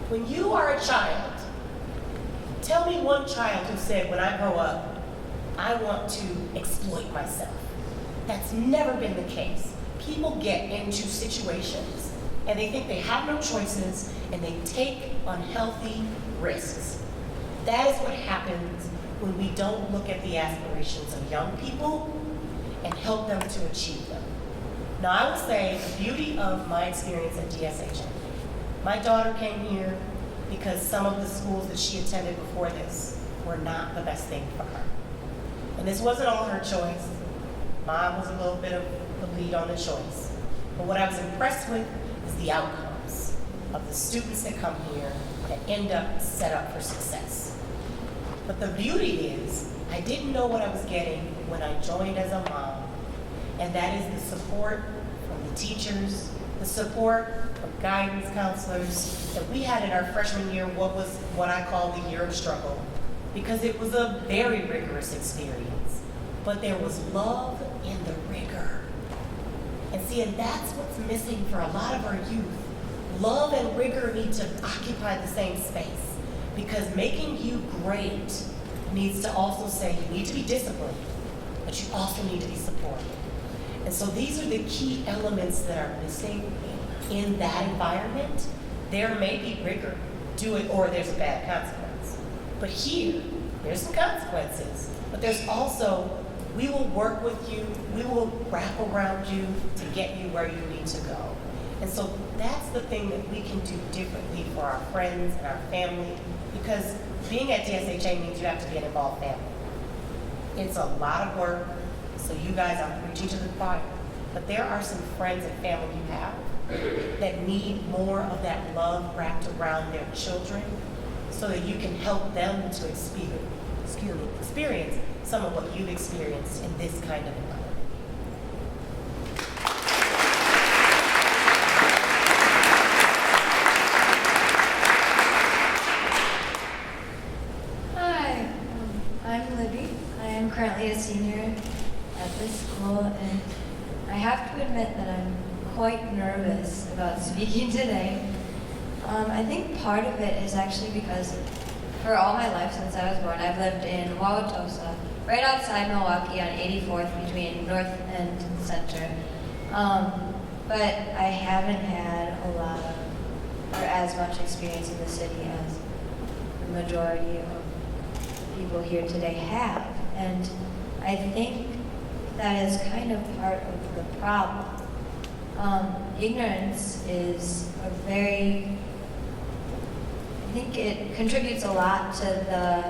When you are a child, tell me one child who said, when I grow up, I want to exploit myself. That's never been the case. People get into situations and they think they have no choices and they take unhealthy risks. That is what happens when we don't look at the aspirations of young people and help them to achieve them. Now, I will say the beauty of my experience at DSHA. My daughter came here because some of the schools that she attended before this were not the best thing for her. And this wasn't all her choice. Mom was a little bit of the lead on the choice. But what I was impressed with is the outcomes. of the students that come here that end up set up for success. But the beauty is, I didn't know what I was getting when I joined as a mom, and that is the support from the teachers, the support from guidance counselors that we had in our freshman year, what I call the year of struggle, because it was a very rigorous experience. But there was love in the rigor. And see, and that's what's missing for a lot of our youth. Love and rigor need to occupy the same space, because making you great needs to also say you need to be disciplined, but you also need to be supported. And so these are the key elements that are missing in that environment. There may be rigor, do it, or there's a bad consequence. But here, there's some consequences, but there's also, we will work with you, we will wrap around you to get you where you need to go. And so that's the thing that we can do differently for our friends and our family, because being at DSHA means you have to be an involved family. It's a lot of work, so you guys, I'm preaching to the choir, but there are some friends and family you have that need more of that love wrapped around their children so that you can help them to experience some of what you've experienced in this kind of environment. Hi, I'm Libby. I am currently a senior at this school, and I have to admit that I'm quite nervous about speaking today. I think part of it is actually because for all my life since I was born, I've lived in Wauwatosa, right outside Milwaukee on 84th between North and Center. But I haven't had a lot of, or as much experience in the city as the majority of people here today have. And I think that is kind of part of the problem. Ignorance is a very, I think it contributes a lot to the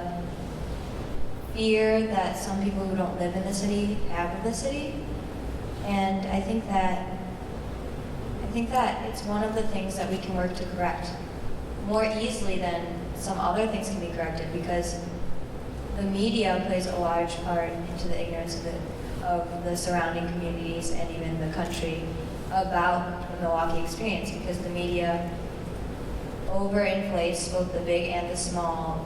fear that some people who don't live in the city have of the city. And I think that it's one of the things that we can work to correct more easily than some other things can be corrected, because the media plays a large part into the ignorance of the surrounding communities and even the country about the Milwaukee experience, because the media overinflates both the big and the small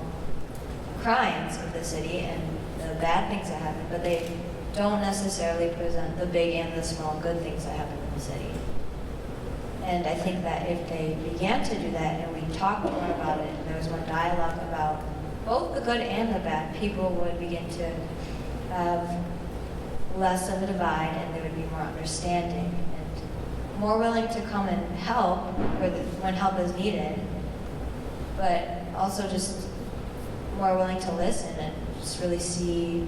crimes of the city and the bad things that happen, but they don't necessarily present the big and the small good things that happen in the city. And I think that if they began to do that and we talked more about it and there was more dialogue about both the good and the bad, people would begin to have less of a divide, and there would be more understanding and more willing to come and help when help is needed, but also just more willing to listen and just really see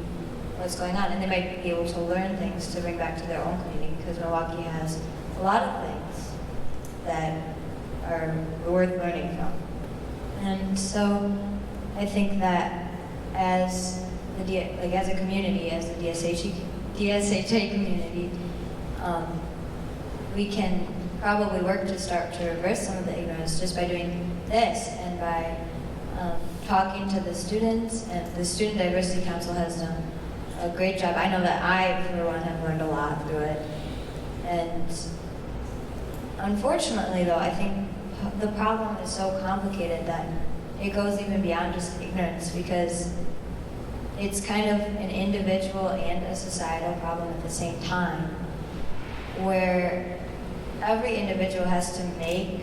what's going on. And they might be able to learn things to bring back to their own community, because Milwaukee has a lot of things that are worth learning from. And so I think that as a community, as the DSHA community, we can probably work to start to reverse some of the ignorance just by doing this and by talking to the students. And the Student Diversity Council has done a great job. I know that I, for one, have learned a lot through it. And unfortunately, though, I think the problem is so complicated that it goes even beyond just ignorance, because it's kind of an individual and a societal problem at the same time, where every individual has to make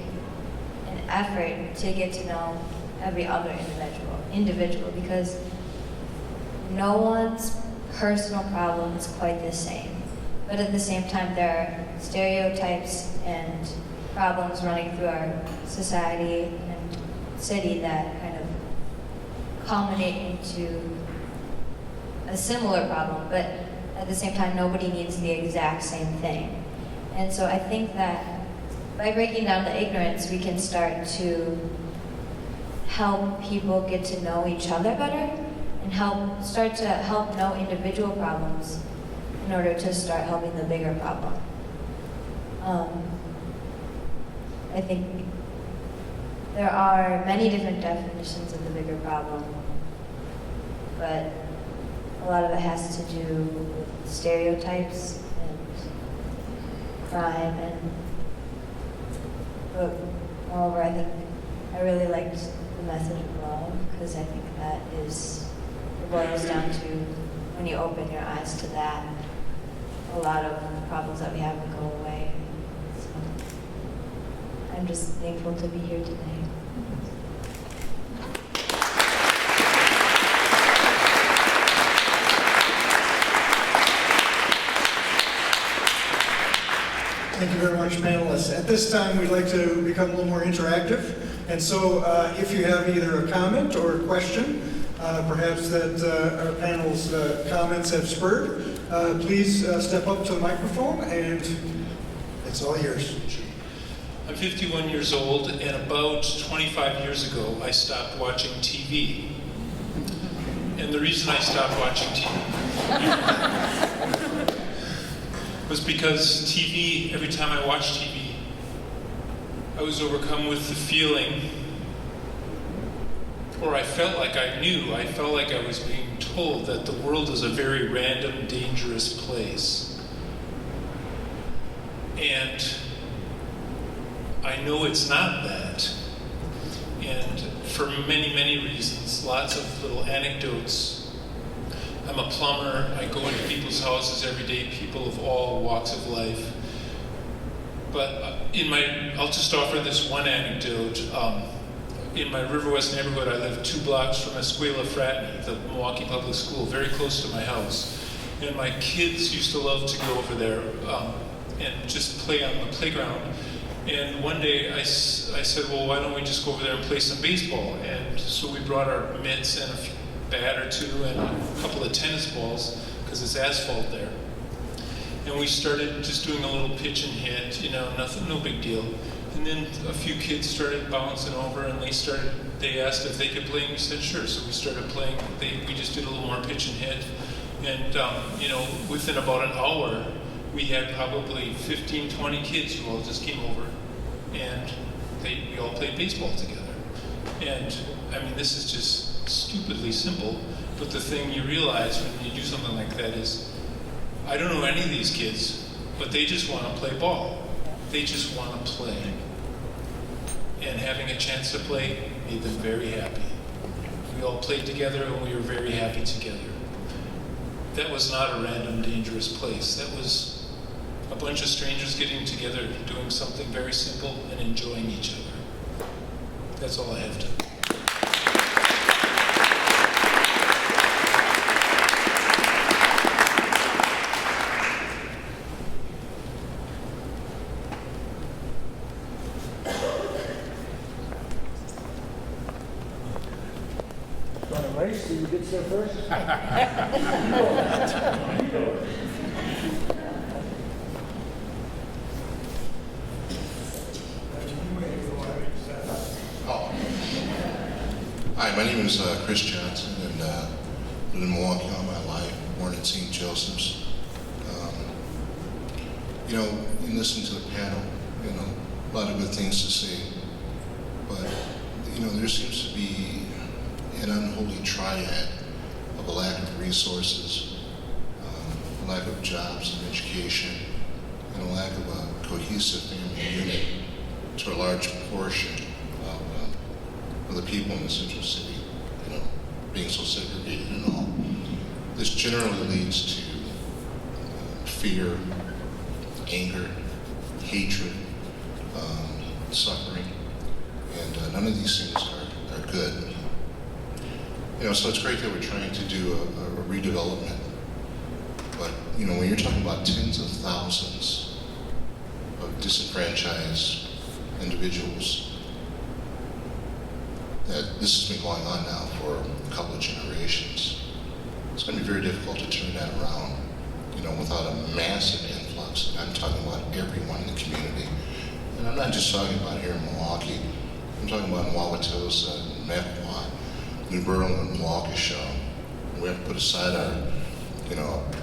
an effort to get to know every other individual, because no one's personal problem is quite the same. But at the same time, there are stereotypes and problems running through our society and city that kind of culminate into a similar problem, but at the same time, nobody needs the exact same thing. And so I think that by breaking down the ignorance, we can start to help people get to know each other better and start to help know individual problems in order to start helping the bigger problem. I think there are many different definitions of the bigger problem, but a lot of it has to do with stereotypes and crime, but moreover, I think I really liked the message of love, because I think that is, it boils down to, when you open your eyes to that, a lot of problems that we have will go away. So I'm just thankful to be here today. Thank you very much, panelists. At this time, we'd like to become a little more interactive. And so if you have either a comment or a question, perhaps that our panel's comments have spurred, please step up to the microphone, and it's all yours. I'm 51 years old, and about 25 years ago, I stopped watching TV. And the reason I stopped watching TV was because TV, every time I watched TV, I was overcome with the feeling, or I felt like I felt like I was being told that the world is a very random, dangerous place. And I know it's not that. And for many, many reasons, lots of little anecdotes. I'm a plumber. I go into people's houses every day, people of all walks of life. But I'll just offer this one anecdote. In my River West neighborhood, I live 2 blocks from Escuela Fratney, the Milwaukee Public School, very close to my house. And my kids used to love to go over there and just play on the playground. And one day I said, well, why don't we just go over there and play some baseball? And so we brought our mitts and a bat or 2 and a couple of tennis balls, because it's asphalt there. And we started just doing a little pitch and hit, nothing, no big deal. And then a few kids started bouncing over, and they asked if they could play, and we said sure. So we started playing. We just did a little more pitch and hit. And within about an hour, we had probably 15, 20 kids who all just came over, and we all played baseball together. And I mean, this is just stupidly simple, but the thing you realize when you do something like that is, I don't know any of these kids, but they just want to play ball. They just want to play. And having a chance to play made them very happy. We all played together, and we were very happy together. That was not a random, dangerous place. That was a bunch of strangers getting together, doing something very simple, and enjoying each other. That's all I have to. Race, so you get there first? Hi, my name is Chris Johnson, and been in Milwaukee all my life, born in St. Joseph's. In listening to the panel, a lot of good things to say, but, there seems to be an unholy triad of a lack of resources, a lack of jobs and education, and a lack of a cohesive family unit to a large portion of the people in the central city, being so segregated and all. This generally leads to fear, anger, hatred, suffering, and none of these things are good. So it's great that we're trying to do a redevelopment, but when you're talking about tens of thousands of disenfranchised individuals, that this has been going on now for a couple of generations, it's going to be very difficult to turn that around, without a massive influx. And I'm talking about everyone in the community, and I'm not just talking about here in Milwaukee. I'm talking about in Wauwatosa, Mattawa, New Berlin, and Waukesha. We have to put aside our,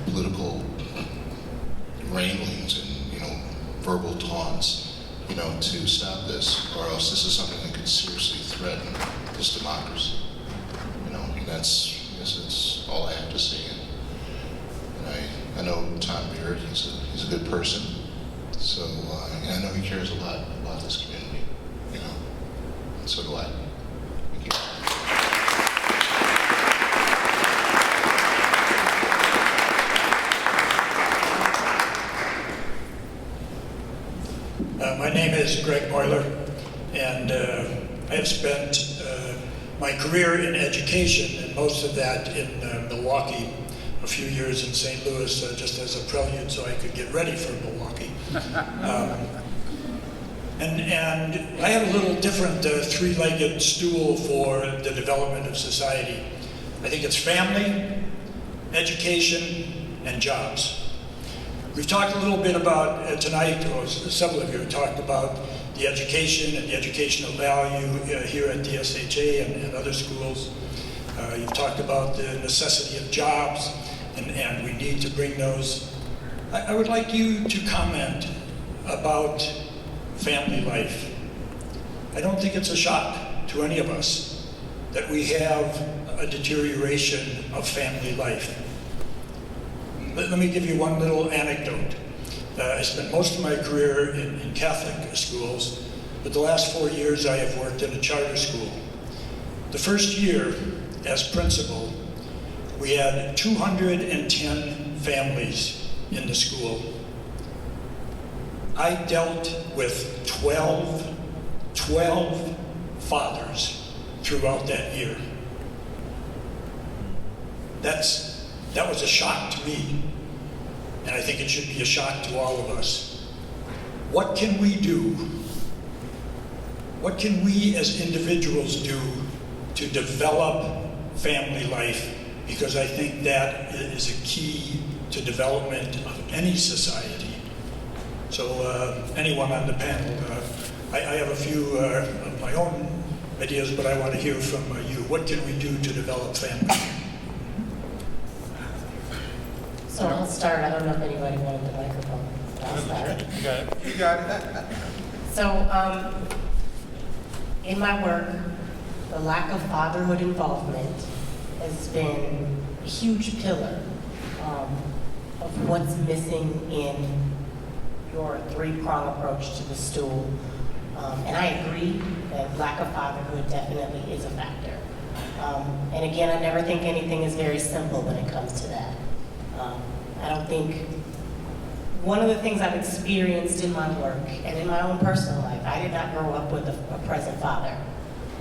political wranglings and, verbal taunts, to stop this, or else this is something that could seriously threaten this democracy. You know, and that's all I have to say. And I know Tom Beard, he's a good person. So, and I know he cares a lot about this community, you know, and so do I. Thank you. My name is Greg Euler, and I have spent my career in education, and most of that in Milwaukee, a few years in St. Louis, just as a prelude so I could get ready for Milwaukee. And I have a little different three-legged stool for the development of society. I think it's family, education, and jobs. We've talked a little bit about tonight, or several of you have talked about the education and the educational value here at DSHA and other schools. You've talked about the necessity of jobs, and we need to bring those. I would like you to comment about family life. I don't think it's a shock to any of us that we have a deterioration of family life. Let me give you one little anecdote. I spent most of my career in Catholic schools, but the last 4 years I have worked in a charter school. The first year as principal, we had 210 families in the school. I dealt with 12 fathers throughout that year. That was a shock to me, and I think it should be a shock to all of us. What can we do? What can we as individuals do to develop family life? Because I think that is a key to development of any society. So anyone on the panel, I have a few of my own ideas, but I want to hear from you. What can we do to develop family? So I'll start. I don't know if anybody wanted the microphone. I'll start. You got it. You got it. So in my work, the lack of fatherhood involvement has been a huge pillar of what's missing in your three-prong approach to the stool. And I agree that lack of fatherhood definitely is a factor. And again, I never think anything is very simple when it comes to that. I don't think, one of the things I've experienced in my work and in my own personal life, I did not grow up with a present father,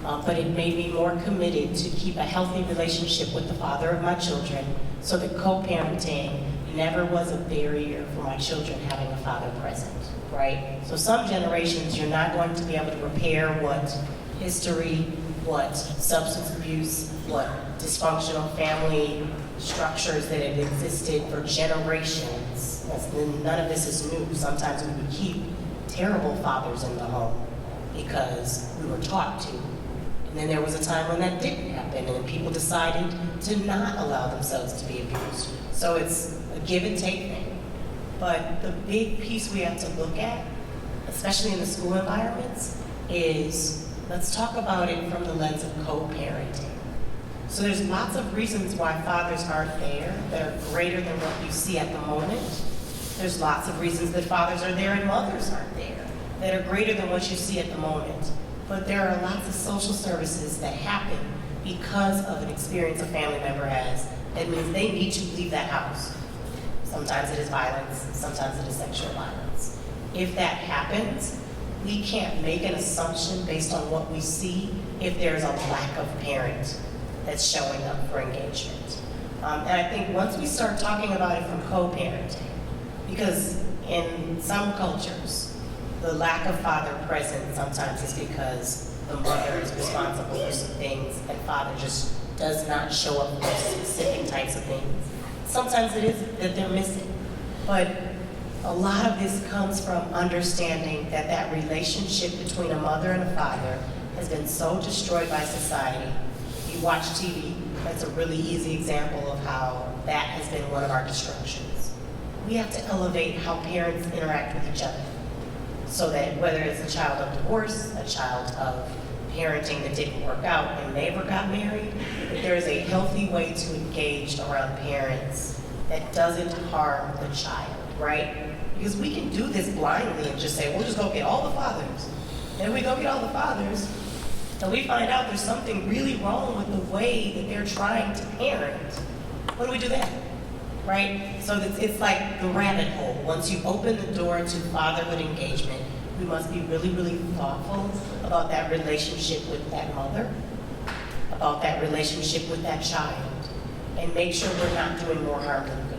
but it made me more committed to keep a healthy relationship with the father of my children so that co-parenting never was a barrier for my children having a father present, right? So some generations, you're not going to be able to repair what history, what substance abuse, what dysfunctional family structures that have existed for generations. None of this is new. Sometimes we would keep terrible fathers in the home because we were taught to. And then there was a time when that didn't happen, and then people decided to not allow themselves to be abused. So it's a give and take thing. But the big piece we have to look at, especially in the school environments, is let's talk about it from the lens of co-parenting. So there's lots of reasons why fathers aren't there that are greater than what you see at the moment. There's lots of reasons that fathers are there and mothers aren't there that are greater than what you see at the moment. But there are lots of social services that happen because of an experience a family member has that means they need to leave that house. Sometimes it is violence, sometimes it is sexual violence. If that happens, we can't make an assumption based on what we see if there's a lack of parent that's showing up for engagement. And I think once we start talking about it from co-parenting, because in some cultures, the lack of father present sometimes is because the mother is responsible for some things and father just does not show up for specific types of things. Sometimes it is that they're missing. But a lot of this comes from understanding that that relationship between a mother and a father has been so destroyed by society. You watch TV, that's a really easy example of how that has been one of our destructions. We have to elevate how parents interact with each other so that whether it's a child of divorce, a child of parenting that didn't work out and never got married, that there is a healthy way to engage around parents that doesn't harm the child, right? Because we can do this blindly and just say, we'll just go get all the fathers. And we go get all the fathers, and we find out there's something really wrong with the way that they're trying to parent. What do we do then? Right? So it's like the rabbit hole. Once you open the door to fatherhood engagement, we must be really, really thoughtful about that relationship with that mother, about that relationship with that child, and make sure we're not doing more harm than good.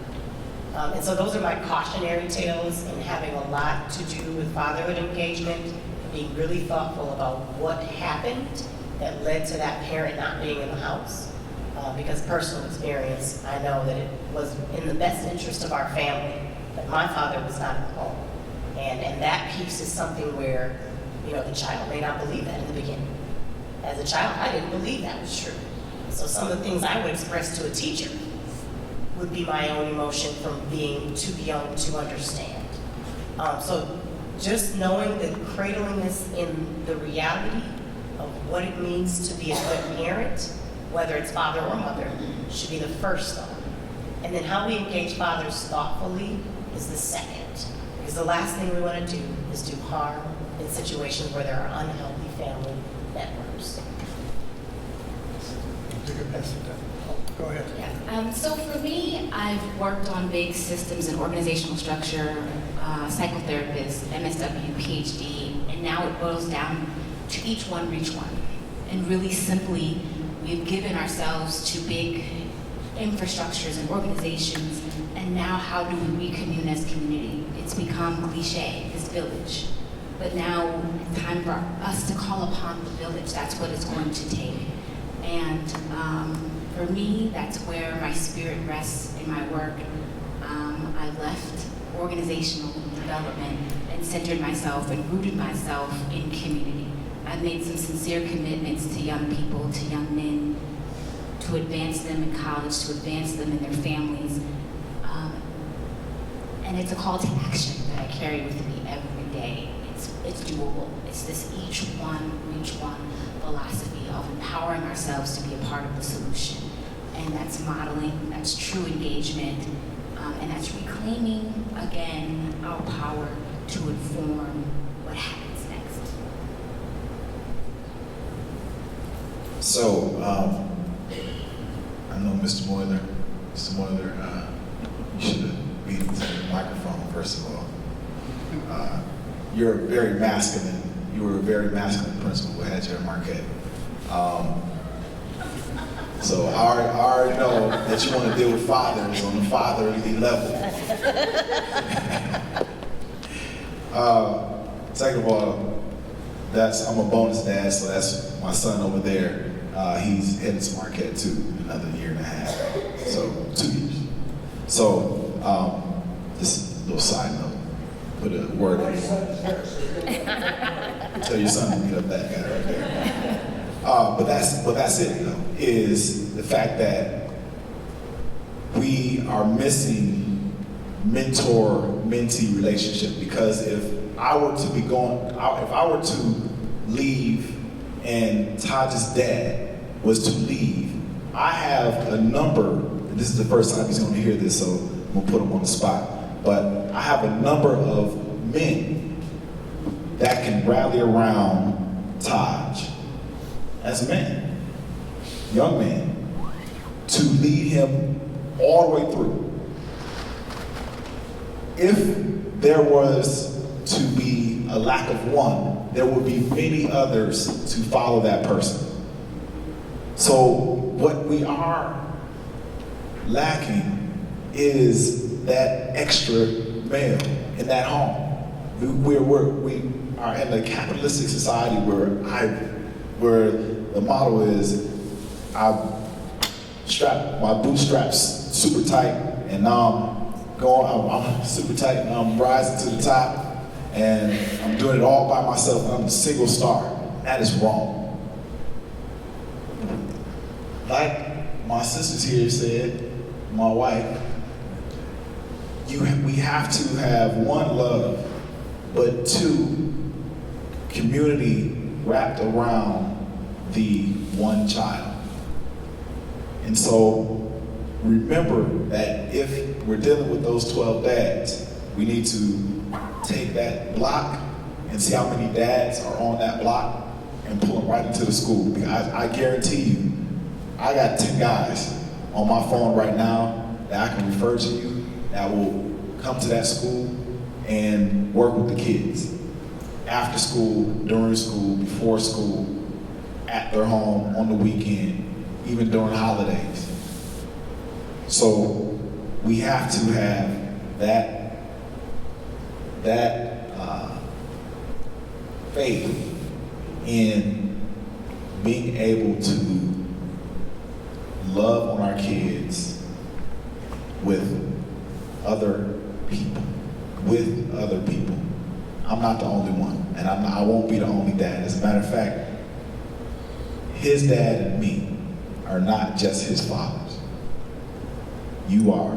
And so those are my cautionary tales in having a lot to do with fatherhood engagement, being really thoughtful about what happened that led to that parent not being in the house. Because personal experience, I know that it was in the best interest of our family, but my father was not at home. And that piece is something where, the child may not believe that in the beginning. As a child, I didn't believe that was true. So some of the things I would express to a teacher would be my own emotion from being too young to understand. So just knowing that cradling this in the reality of what it means to be a good parent, whether it's father or mother, should be the first thought. And then how we engage fathers thoughtfully is the second. Because the last thing we want to do is do harm in situations where there are unhealthy family networks. Go ahead. So for me, I've worked on big systems and organizational structure, psychotherapist, MSW, PhD, and now it boils down to each one reach one. And really simply, we've given ourselves to big infrastructures and organizations, and now how do we commune as community? It's become cliche, this village. But now it's time for us to call upon the village. That's what it's going to take. And for me, that's where my spirit rests in my work. I left organizational development and centered myself and rooted myself in community. I've made some sincere commitments to young people, to young men, to advance them in college, to advance them in their families. And it's a call to action that I carry with me every day. It's doable. It's this each one, reach one philosophy of empowering ourselves to be a part of the solution. And that's modeling, that's true engagement, and that's reclaiming, again, our power to inform what happens next. So, I know Mr. Moyler, you should have beat him to the microphone, first of all. You were a very masculine principal who had you at Marquette. So I already know that you want to deal with fathers on the fatherly level. Second of all, I'm a bonus dad, so that's my son over there. He's heading to Marquette too, another year and a half. So 2 years. So just a little side note. Put a word in there. Tell your son to beat up that guy right there. But that's it though, is the fact that we are missing mentor-mentee relationship, because if I were to leave and Taj's dad was to leave, I have a number, this is the first time he's going to hear this, so I'm going to put him on the spot, but I have a number of men that can rally around Taj as men, young men, to lead him all the way through. If there was to be a lack of one, there would be many others to follow that person. So what we are lacking is that extra male in that home. We are in a capitalistic society where the model is I strap my bootstraps super tight, and now I'm super tight, and I'm rising to the top, and I'm doing it all by myself, and I'm a single star. That is wrong. Like my sisters here said, my wife, we have to have one, love, but two, community wrapped around the one child. And so remember that if we're dealing with those 12 dads, we need to take that block and see how many dads are on that block and pull them right into the school. Because I guarantee you, I got 10 guys on my phone right now that I can refer to you that will come to that school and work with the kids. After school, during school, before school, at their home, on the weekend, even during holidays. So we have to have that faith in being able to love on our kids with other people. I'm not the only one, and I won't be the only dad. As a matter of fact, his dad and me are not just his fathers. You are.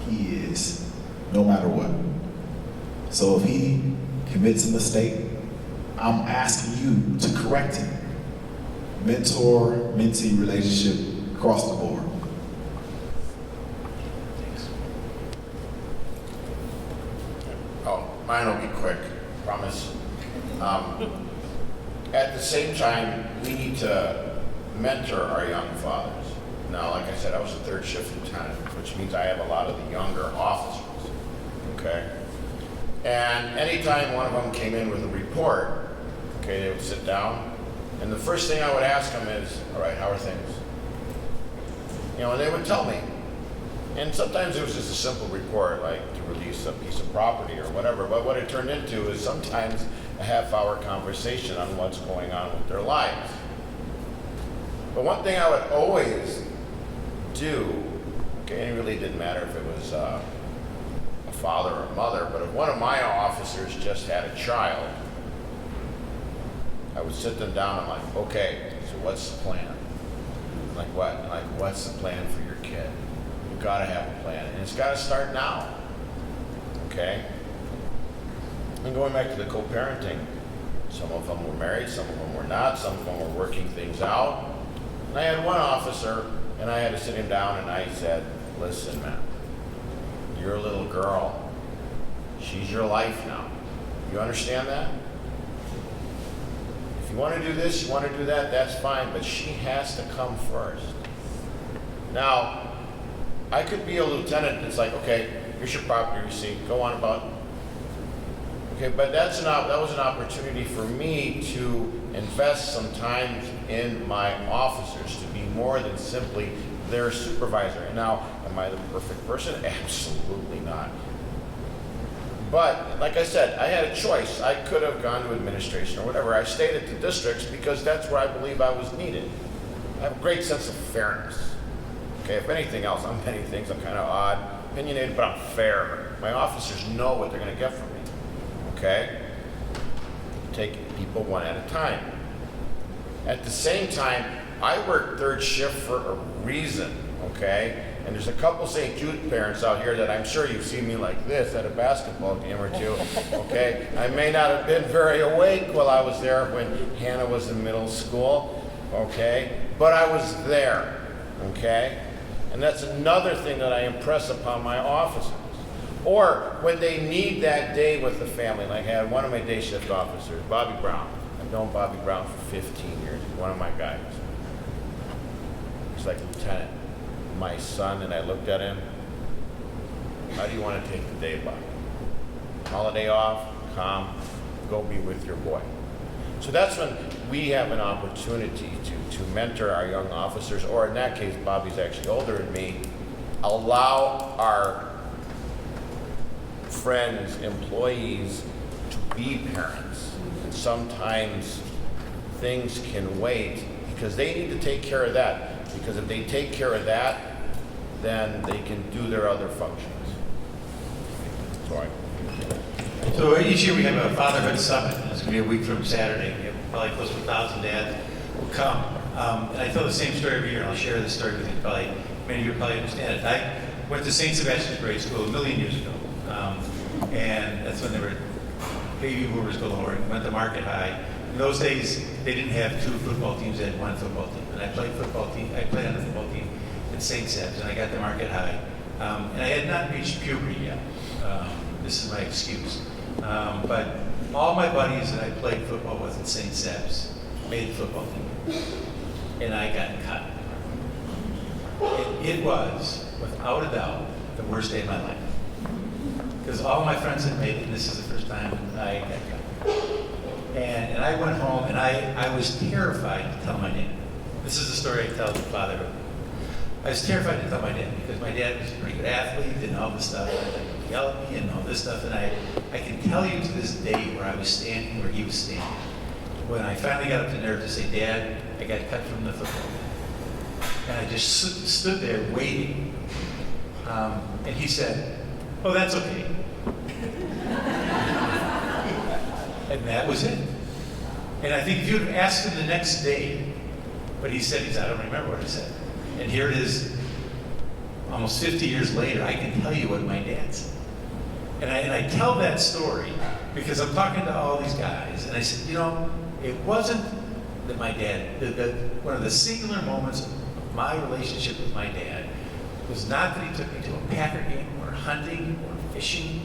He is, no matter what. So if he commits a mistake, I'm asking you to correct him. Mentor-mentee relationship across the board. Oh, mine will be quick, promise. At the same time, we need to mentor our young fathers. Now, like I said, I was a third shift lieutenant, which means I have a lot of the younger officers, okay? And anytime one of them came in with a report, okay, they would sit down, and the first thing I would ask them is, all right, how are things? You know, and they would tell me. And sometimes it was just a simple report, like to release a piece of property or whatever, but what it turned into is sometimes a half-hour conversation on what's going on with their lives. But one thing I would always do, okay, and it really didn't matter if it was a father or a mother, but if one of my officers just had a child, I would sit them down and I'm like, okay, so what's the plan? Like what? Like, what's the plan for your kid? You've got to have a plan, and it's got to start now, okay? And going back to the co-parenting, some of them were married, some of them were not, some of them were working things out. And I had one officer, and I had to sit him down, and I said, listen, man, you're a little girl. She's your life now. You understand that? If you want to do this, you want to do that, that's fine, but she has to come first. Now, I could be a lieutenant that's like, okay, here's your property receipt, go on about. Okay, but that was an opportunity for me to invest some time in my officers, to be more than simply their supervisor. And now, am I the perfect person? Absolutely not. But, like I said, I had a choice. I could have gone to administration or whatever. I stayed at the districts because that's where I believe I was needed. I have a great sense of fairness. Okay, if anything else, I'm many things. I'm kind of odd, opinionated, but I'm fair. My officers know what they're going to get from me. Okay? Take people one at a time. At the same time, I work third shift for a reason, okay? And there's a couple St. Jude parents out here that I'm sure you've seen me like this at a basketball game or two, okay? I may not have been very awake while I was there when Hannah was in middle school, okay? But I was there, okay? And that's another thing that I impress upon my officers. Or when they need that day with the family, like I had one of my day shift officers, Bobby Brown. I've known Bobby Brown for 15 years, he's one of my guys. He's like, Lieutenant, my son, and I looked at him, how do you want to take the day, Bob? Holiday off, calm, go be with your boy. So that's when we have an opportunity to mentor our young officers, or in that case, Bobby's actually older than me, allow our friends, employees to be parents. And sometimes things can wait because they need to take care of that. Because if they take care of that, then they can do their other functions. Sorry. So each year we have a fatherhood summit. It's going to be a week from Saturday. We have probably close to 1,000 dads will come. And I tell the same story every year, and I'll share this story with you. Probably many of you probably understand it. I went to St. Sebastian's grade school a million years ago. And that's when they were baby boomers galore. Went to Market High. In those days, they didn't have 2 football teams, they had 1 football team. And I played on the football team at St. Seb's, and I got to Market High. And I had not reached puberty yet. This is my excuse. But all my buddies that I played football with at St. Seb's made the football team. And I got cut. And it was, without a doubt, the worst day of my life. Because all my friends had made it, and this is the first time I got cut. And I went home, and I was terrified to tell my dad. This is the story I tell the father. I was terrified to tell my dad, because my dad was a pretty good athlete and all this stuff, and he would yell at me and all this stuff, and I can tell you to this day where I was standing, where he was standing. When I finally got up the nerve to say, Dad, I got cut from the football team. And I just stood there waiting. And he said, oh, that's okay. And that was it. And I think if you would have asked him the next day, but he said, I don't remember what he said. And here it is, almost 50 years later, I can tell you what my dad said. And I tell that story because I'm talking to all these guys, and I said, you know, it wasn't that my dad, one of the singular moments of my relationship with my dad was not that he took me to a Packer game or hunting or fishing.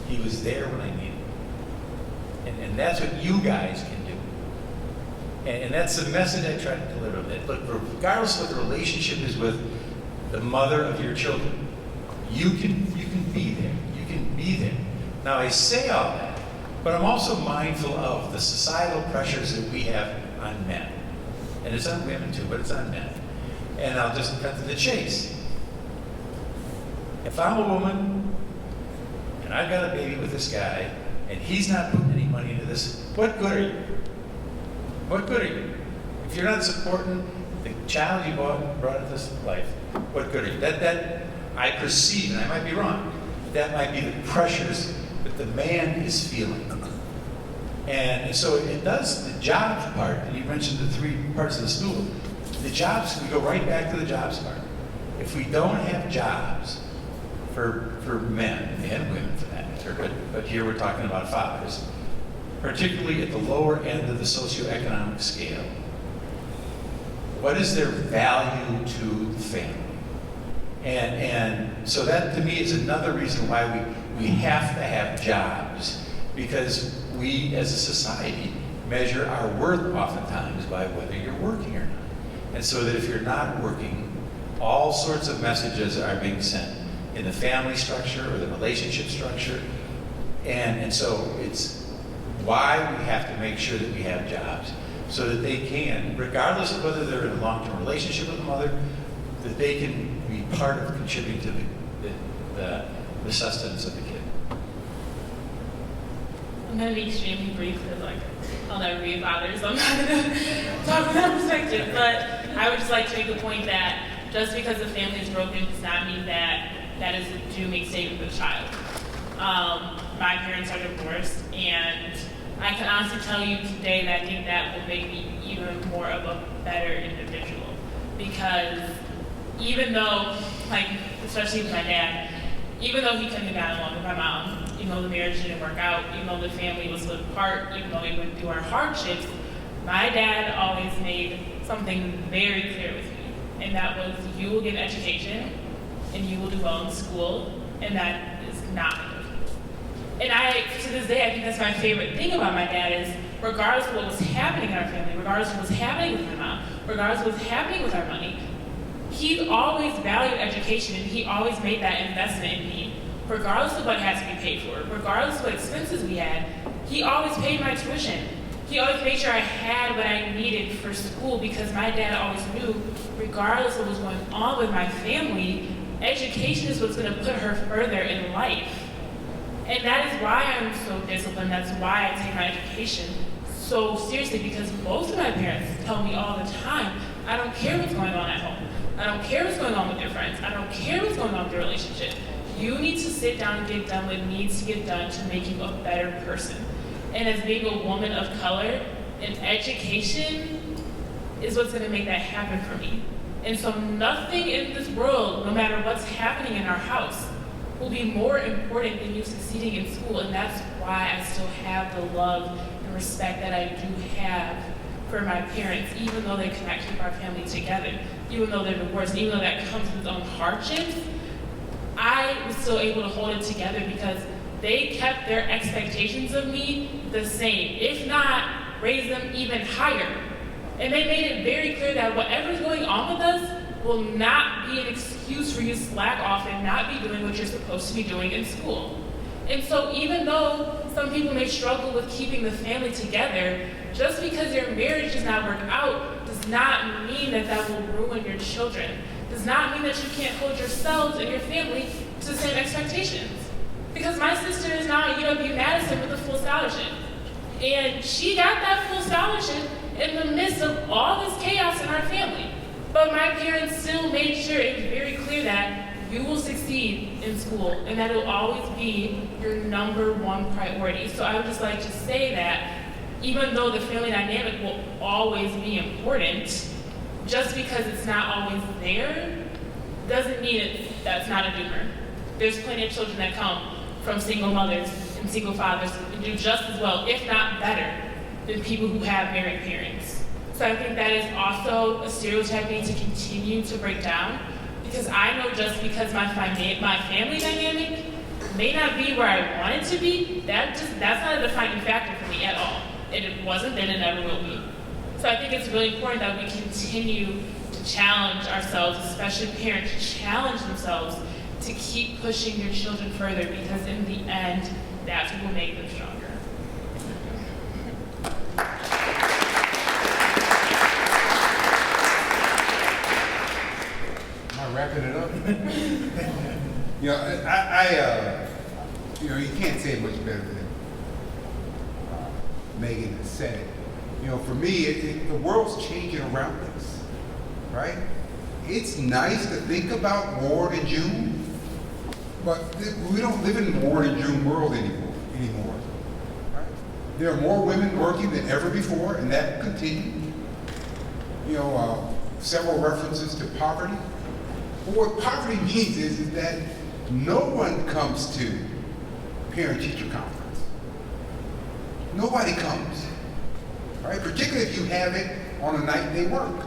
He was there when I needed him. And that's what you guys can do. And that's the message I try to deliver. That, look, regardless of what the relationship is with the mother of your children, you can be there. You can be there. Now, I say all that, but I'm also mindful of the societal pressures that we have on men. And it's on women too, but it's on men. And I'll just cut to the chase. If I'm a woman and I've got a baby with this guy and he's not putting any money into this, what good are you? What good are you? If you're not supporting the child you brought into this life, what good are you? That I perceive, and I might be wrong, that might be the pressures that the man is feeling. And so it does the jobs part, and you mentioned the 3 parts of the stool. The jobs, we go right back to the jobs part. If we don't have jobs for men and women for that matter, but here we're talking about fathers, particularly at the lower end of the socioeconomic scale, what is their value to the family? And so that to me is another reason why we have to have jobs, because we as a society measure our worth oftentimes by whether you're working or not. And so that if you're not working, all sorts of messages are being sent in the family structure or the relationship structure. And so it's why we have to make sure that we have jobs, so that they can, regardless of whether they're in a long-term relationship with the mother, that they can be part of contributing to the sustenance of the kid. I'm going to be extremely brief because I'll never be a father, so I'm not going to talk from that perspective. But I would just like to make the point that just because the family is broken does not mean that that is to make statement with the child. My parents are divorced, and I can honestly tell you today that I think that will make me even more of a better individual. Because even though, especially with my dad, even though he couldn't have gotten along with my mom, even though the marriage didn't work out, even though the family was split apart, even though we went through our hardships, my dad always made something very clear with me. And that was, you will get an education, and you will do well in school, and that is not negotiable. And to this day, I think that's my favorite thing about my dad is, regardless of what was happening in our family, regardless of what was happening with my mom, regardless of what was happening with our money, he always valued education, and he always made that investment in me. Regardless of what had to be paid for, regardless of what expenses we had, he always paid my tuition. He always made sure I had what I needed for school, because my dad always knew, regardless of what was going on with my family, education is what's going to put her further in life. And that is why I'm so disciplined. That's why I take my education so seriously, because both of my parents tell me all the time, I don't care what's going on at home. I don't care what's going on with your friends. I don't care what's going on with your relationship. You need to sit down and get done what needs to get done to make you a better person. And as being a woman of color, an education is what's going to make that happen for me. And so nothing in this world, no matter what's happening in our house, will be more important than you succeeding in school. And that's why I still have the love and respect that I do have for my parents, even though they cannot keep our family together, even though they're divorced, even though that comes with its own hardships. I was still able to hold it together because they kept their expectations of me the same, if not raised them even higher. And they made it very clear that whatever's going on with us will not be an excuse for you to slack off and not be doing what you're supposed to be doing in school. And so even though some people may struggle with keeping the family together, just because your marriage does not work out does not mean that that will ruin your children. Does not mean that you can't hold yourselves and your family to the same expectations. Because my sister is now at UW-Madison with a full scholarship. And she got that full scholarship in the midst of all this chaos in our family. But my parents still made sure it was very clear that you will succeed in school and that it will always be your #1 priority. So I would just like to say that even though the family dynamic will always be important, just because it's not always there doesn't mean that's not a doomer. There's plenty of children that come from single mothers and single fathers and do just as well, if not better, than people who have married parents. So I think that is also a stereotype we need to continue to break down, because I know just because my family dynamic may not be where I want it to be, that's not a defining factor for me at all. It wasn't then and never will be. So I think it's really important that we continue to challenge ourselves, especially parents, challenge themselves to keep pushing your children further, because in the end, that's what will make them stronger. Am I wrapping it up? You can't say it much better than Megan has said it. For me, the world's changing around us, right? It's nice to think about Ward and June, but we don't live in the Ward and June world anymore. Right? There are more women working than ever before, and that will continue. Several references to poverty. But what poverty means is that no one comes to parent-teacher conference. Nobody comes. Right? Particularly if you have it on a night they work.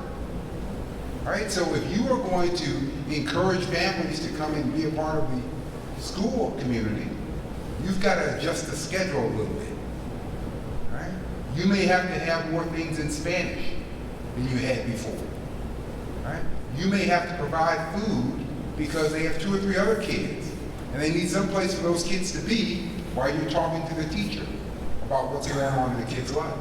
Right? So if you are going to encourage families to come and be a part of the school community, you've got to adjust the schedule a little bit. Right? You may have to have more things in Spanish than you had before. Right? You may have to provide food because they have 2 or 3 other kids, and they need some place for those kids to be while you're talking to the teacher about what's going on in the kid's life.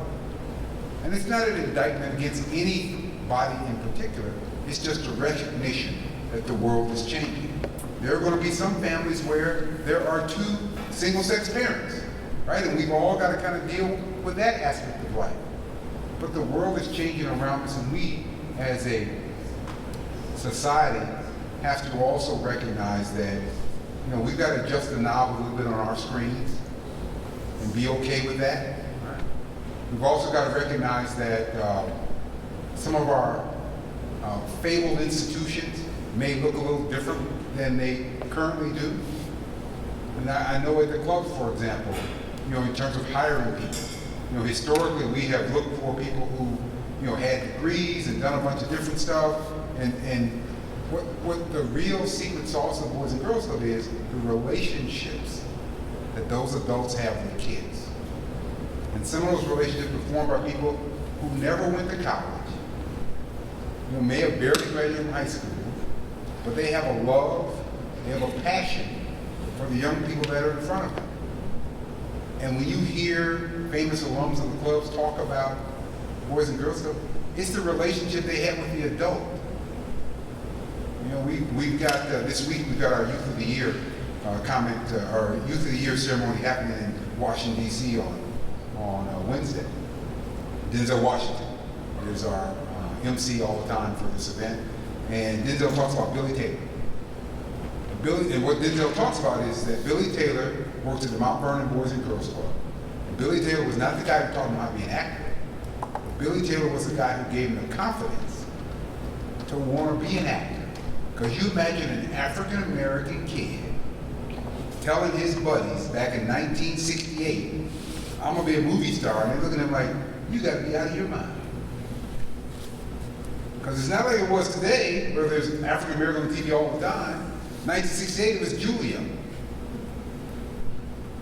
And it's not an indictment against anybody in particular. It's just a recognition that the world is changing. There are going to be some families where there are 2 single-sex parents, right? And we've all got to kind of deal with that aspect of life. But the world is changing around us, and we, as a society, have to also recognize that, we've got to adjust the knob a little bit on our screens and be okay with that. We've also got to recognize that some of our fabled institutions may look a little different than they currently do. And I know at the club, for example, in terms of hiring people, historically we have looked for people who, had degrees and done a bunch of different stuff. And what the real secret sauce of the Boys and Girls Club is the relationships that those adults have with kids. And some of those relationships were formed by people who never went to college, may have barely graduated from high school, but they have a love, they have a passion for the young people that are in front of them. And when you hear famous alums of the clubs talk about Boys and Girls Club, it's the relationship they have with the adult. We've got, this week we've got our Youth of the Year our Youth of the Year ceremony happening in Washington, D.C. on Wednesday. Denzel Washington is our MC all the time for this event. And Denzel talks about Billy Taylor. And what Denzel talks about is that Billy Taylor worked at the Mount Vernon Boys and Girls Club. And Billy Taylor was not the guy who taught him how to be an actor. Billy Taylor was the guy who gave him the confidence to want to be an actor. Because you imagine an African-American kid telling his buddies back in 1968, I'm gonna be a movie star, and they're looking at him like, you gotta be out of your mind. Because it's not like it was today, where there's African American on TV all the time. 1968, it was Julia.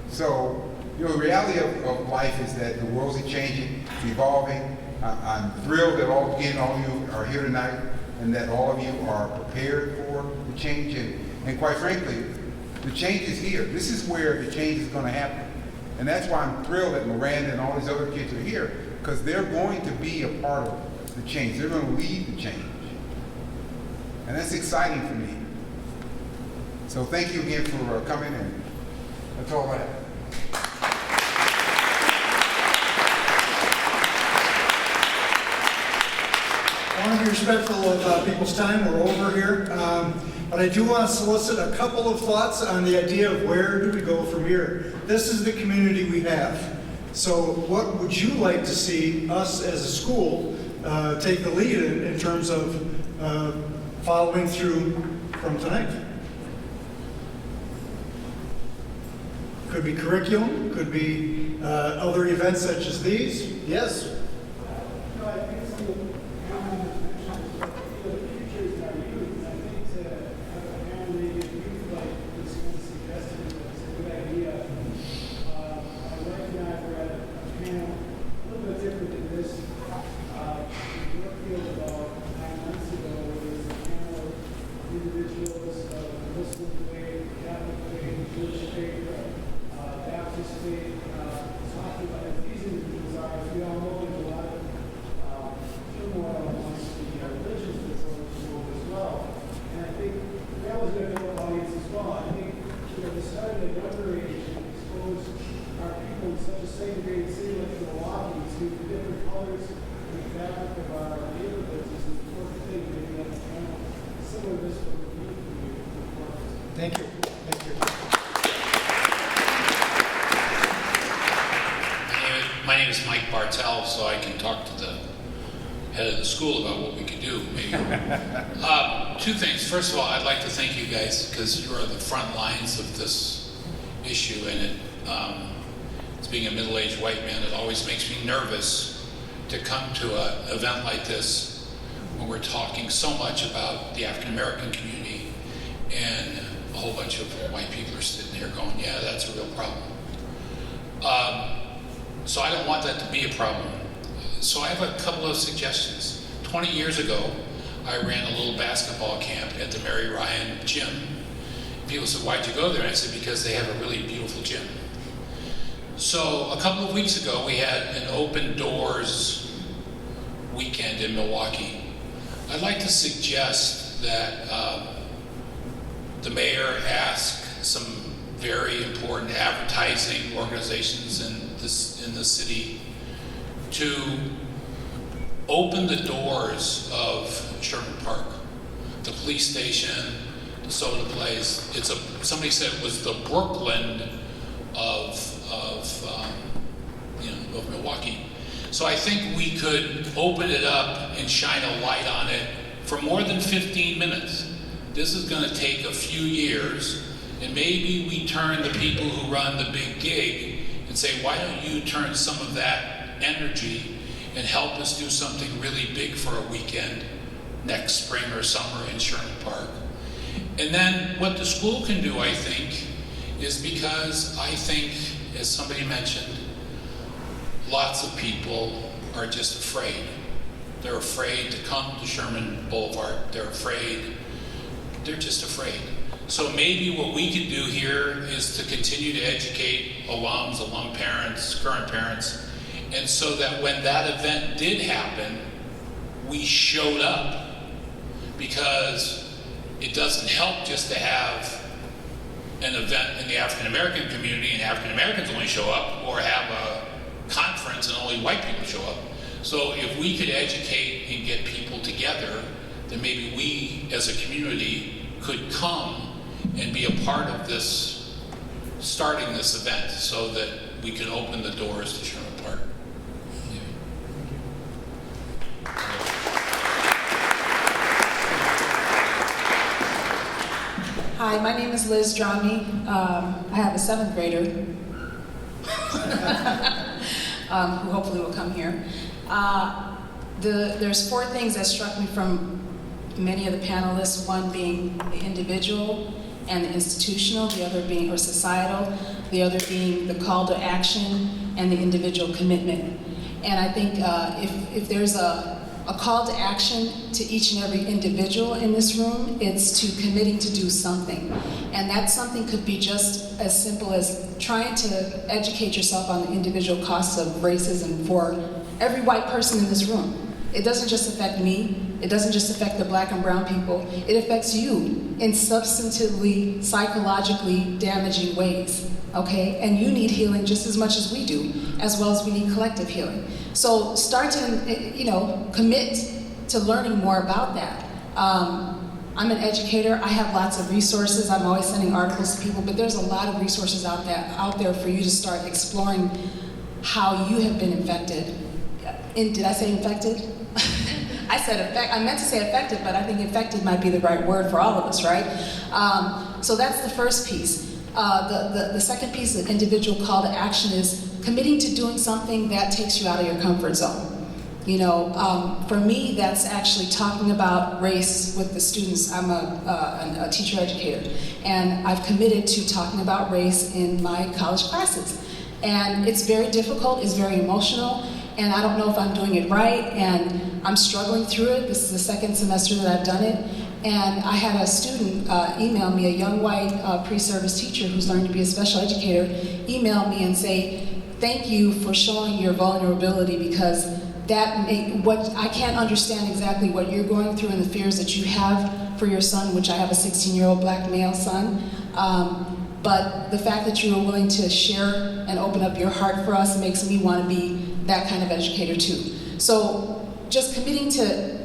So, you know, the reality of life is that the world's changing, it's evolving. I'm thrilled that all of you are here tonight, and that all of you are prepared for the change. And quite frankly, the change is here. This is where the change is going to happen. And that's why I'm thrilled that Miranda and all these other kids are here, because they're going to be a part of the change. They're going to lead the change. And that's exciting for me. So thank you again for coming in. That's all I have. I want to be respectful of people's time. We're over here. But I do want to solicit a couple of thoughts on the idea of where do we go from here. This is the community we have. So what would you like to see us as a school take the lead in terms of following through from tonight? Could be curriculum, could be other events such as these. Yes? Thank you. Thank you. My name is Mike Bartell, so I can talk to the head of the school about what we could do, maybe. Two things. First of all, I'd like to thank you guys, because you are the front lines of this issue, and as being a middle-aged white man, it always makes me nervous to come to an event like this when we're talking so much about the African American community, and a whole bunch of white people are sitting here going, yeah, that's a real problem. So I don't want that to be a problem. So I have a couple of suggestions. 20 years ago, I ran a little basketball camp at the Mary Ryan gym. People said, why'd you go there? And I said, because they have a really beautiful gym. So a couple of weeks ago, we had an open doors weekend in Milwaukee. I'd like to suggest that the mayor ask some very important advertising organizations in the city to open the doors of Sherman Park, the police station, the soda place. Somebody said it was the Brooklyn of Milwaukee. So I think we could open it up and shine a light on it for more than 15 minutes. This is going to take a few years, and maybe we turn the people who run the big gig and say, why don't you turn some of that energy and help us do something really big for a weekend next spring or summer in Sherman Park. And then what the school can do, I think, is because I think, as somebody mentioned, lots of people are just afraid. They're afraid to come to Sherman Boulevard. They're just afraid. So maybe what we can do here is to continue to educate alums, alum parents, current parents, and so that when that event did happen, we showed up. Because it doesn't help just to have an event in the African American community and African Americans only show up, or have a conference and only white people show up. So if we could educate and get people together, then maybe we as a community could come and be a part of this, starting this event, so that we can open the doors to Sherman Park. Hi, my name is Liz Dromney. I have a 7th grader who hopefully will come here. There's 4 things that struck me from many of the panelists, one being the individual and the institutional, the other being, or societal, the other being the call to action and the individual commitment. And I think if there's a call to action to each and every individual in this room, it's to committing to do something. And that something could be just as simple as trying to educate yourself on the individual costs of racism for every white person in this room. It doesn't just affect me. It doesn't just affect the black and brown people. It affects you in substantively, psychologically damaging ways, okay? And you need healing just as much as we do, as well as we need collective healing. So start to, commit to learning more about that. I'm an educator. I have lots of resources. I'm always sending articles to people, but there's a lot of resources out there for you to start exploring how you have been infected. Did I say infected? I meant to say affected, but I think infected might be the right word for all of us, right? So that's the first piece. The second piece, the individual call to action, is committing to doing something that takes you out of your comfort zone. For me, that's actually talking about race with the students. I'm a teacher educator, and I've committed to talking about race in my college classes. And it's very difficult, it's very emotional, and I don't know if I'm doing it right, and I'm struggling through it. This is the 2nd semester that I've done it. And I had a student email me, a young white pre-service teacher who's learning to be a special educator, email me and say, thank you for showing your vulnerability, because I can't understand exactly what you're going through and the fears that you have for your son, which I have a 16-year-old black male son. But the fact that you are willing to share and open up your heart for us makes me want to be that kind of educator too. So just committing to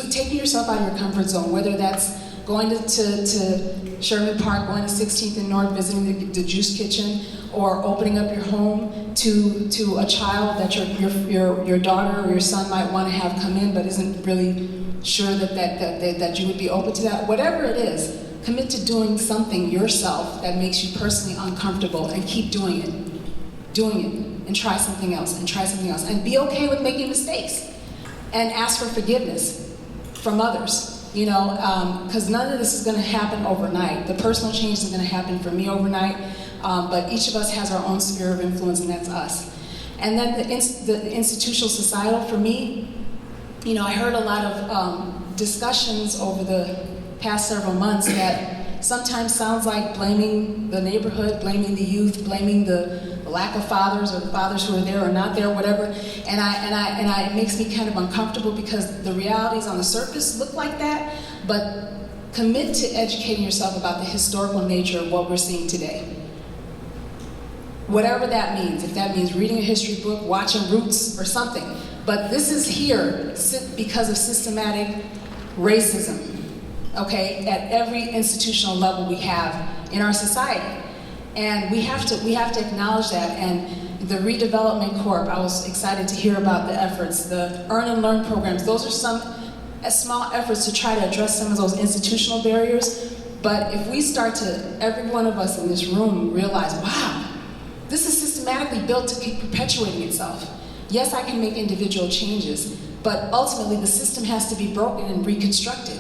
taking yourself out of your comfort zone, whether that's going to Sherman Park, going to 16th and North, visiting the Juice Kitchen, or opening up your home to a child that your daughter or your son might want to have come in, but isn't really sure that you would be open to that. Whatever it is, commit to doing something yourself that makes you personally uncomfortable, and keep doing it, and try something else, and be okay with making mistakes, and ask for forgiveness from others, because none of this is going to happen overnight. The personal change isn't going to happen for me overnight, but each of us has our own sphere of influence, and that's us. And then the institutional societal, for me, I heard a lot of discussions over the past several months that sometimes sounds like blaming the neighborhood, blaming the youth, blaming the lack of fathers, or the fathers who are there or not there, whatever. And it makes me kind of uncomfortable, because the realities on the surface look like that, but commit to educating yourself about the historical nature of what we're seeing today. Whatever that means, if that means reading a history book, watching Roots or something. But this is here because of systematic racism. Okay, at every institutional level we have in our society. And we have to acknowledge that. And the Redevelopment Corp, I was excited to hear about the efforts, the Earn and Learn programs. Those are some small efforts to try to address some of those institutional barriers. But if we start to, every one of us in this room, realize, wow, this is systematically built to keep perpetuating itself. Yes, I can make individual changes, but ultimately the system has to be broken and reconstructed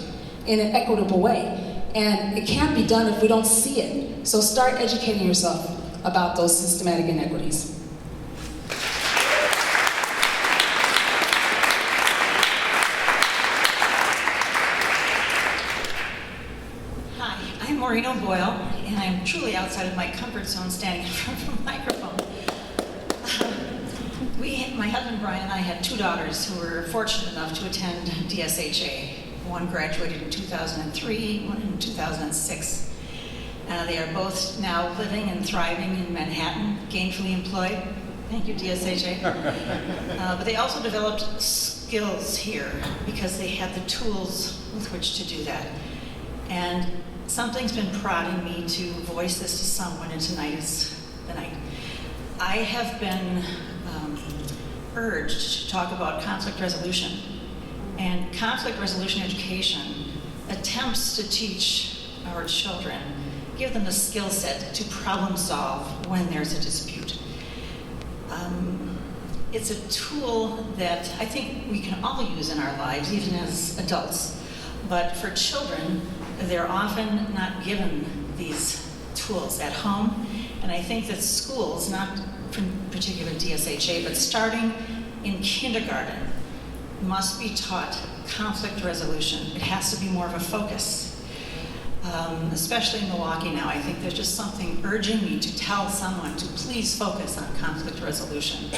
in an equitable way. And it can't be done if we don't see it. So start educating yourself about those systematic inequities. Hi, I'm Maureen O'Boyle, and I'm truly outside of my comfort zone standing in front of a microphone. My husband Brian and I had 2 daughters who were fortunate enough to attend DSHA. One graduated in 2003, one in 2006. They are both now living and thriving in Manhattan, gainfully employed. Thank you, DSHA. But they also developed skills here because they had the tools with which to do that. And something's been prodding me to voice this to someone, and tonight is the night. I have been urged to talk about conflict resolution. And conflict resolution education attempts to teach our children, give them the skill set to problem solve when there's a dispute. It's a tool that I think we can all use in our lives, even as adults. But for children, they're often not given these tools at home. And I think that schools, not in particular DSHA, but starting in kindergarten, must be taught conflict resolution. It has to be more of a focus. Especially in Milwaukee now, I think there's just something urging me to tell someone to please focus on conflict resolution.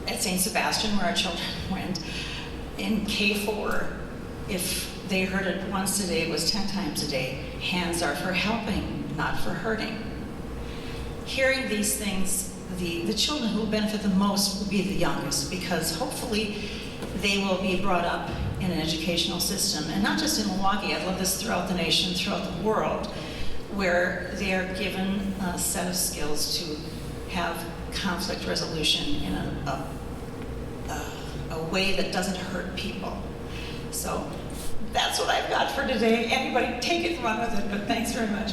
At St. Sebastian, where our children went, in K4, if they heard it once a day, it was 10 times a day. Hands are for helping, not for hurting. Hearing these things, the children who will benefit the most will be the youngest, because hopefully they will be brought up in an educational system, and not just in Milwaukee. I love this throughout the nation, throughout the world, where they are given a set of skills to have conflict resolution in a way that doesn't hurt people. So that's what I've got for today. Anybody take it and run with it, but thanks very much.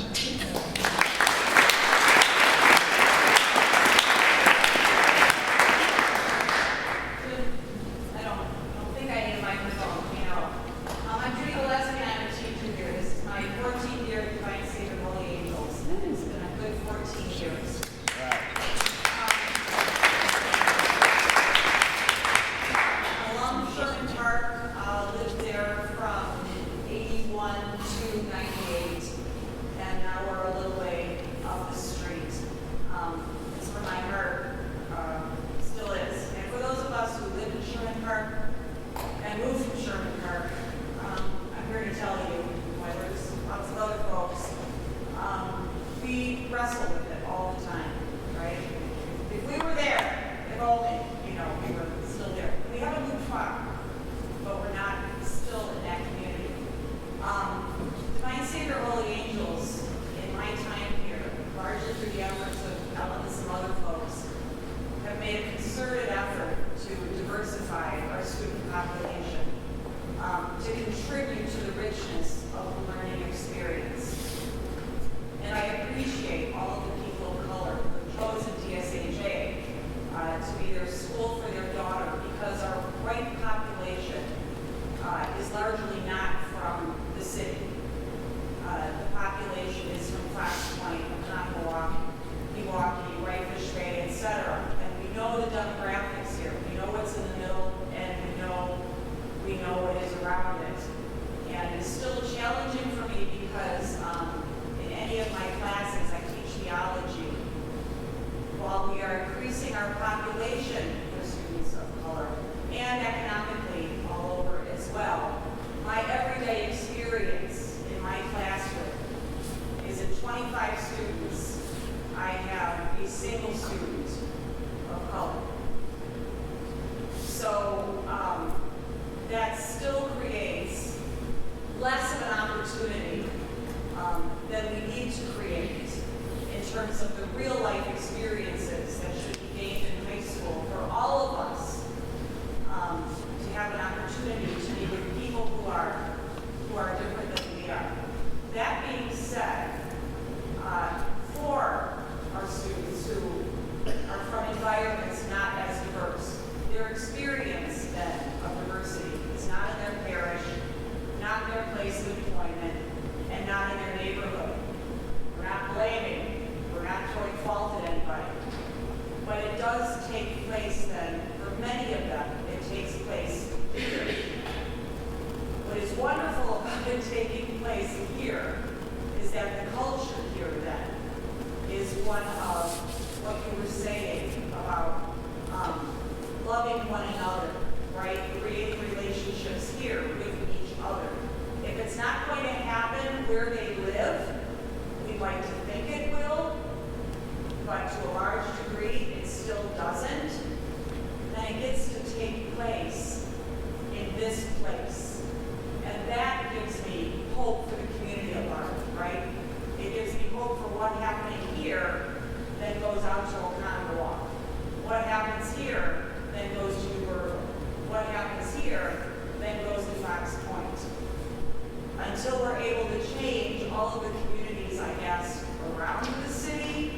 until we're able to change all of the communities, I guess, around the city,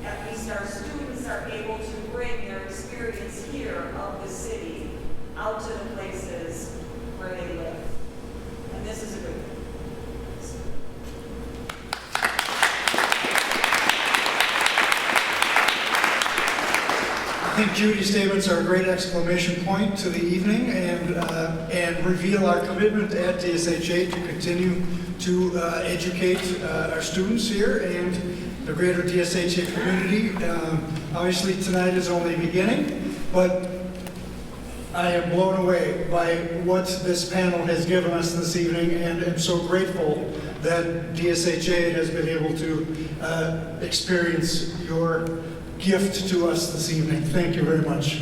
at least our students are able to bring their experience here of the city out to the places where they live. And this is a good thing. I think Judy's statements are a great exclamation point to the evening and reveal our commitment at DSHA to continue to educate our students here and the greater DSHA community. Obviously tonight is only beginning, but I am blown away by what this panel has given us this evening, and am so grateful that DSHA has been able to experience your gift to us this evening. Thank you very much.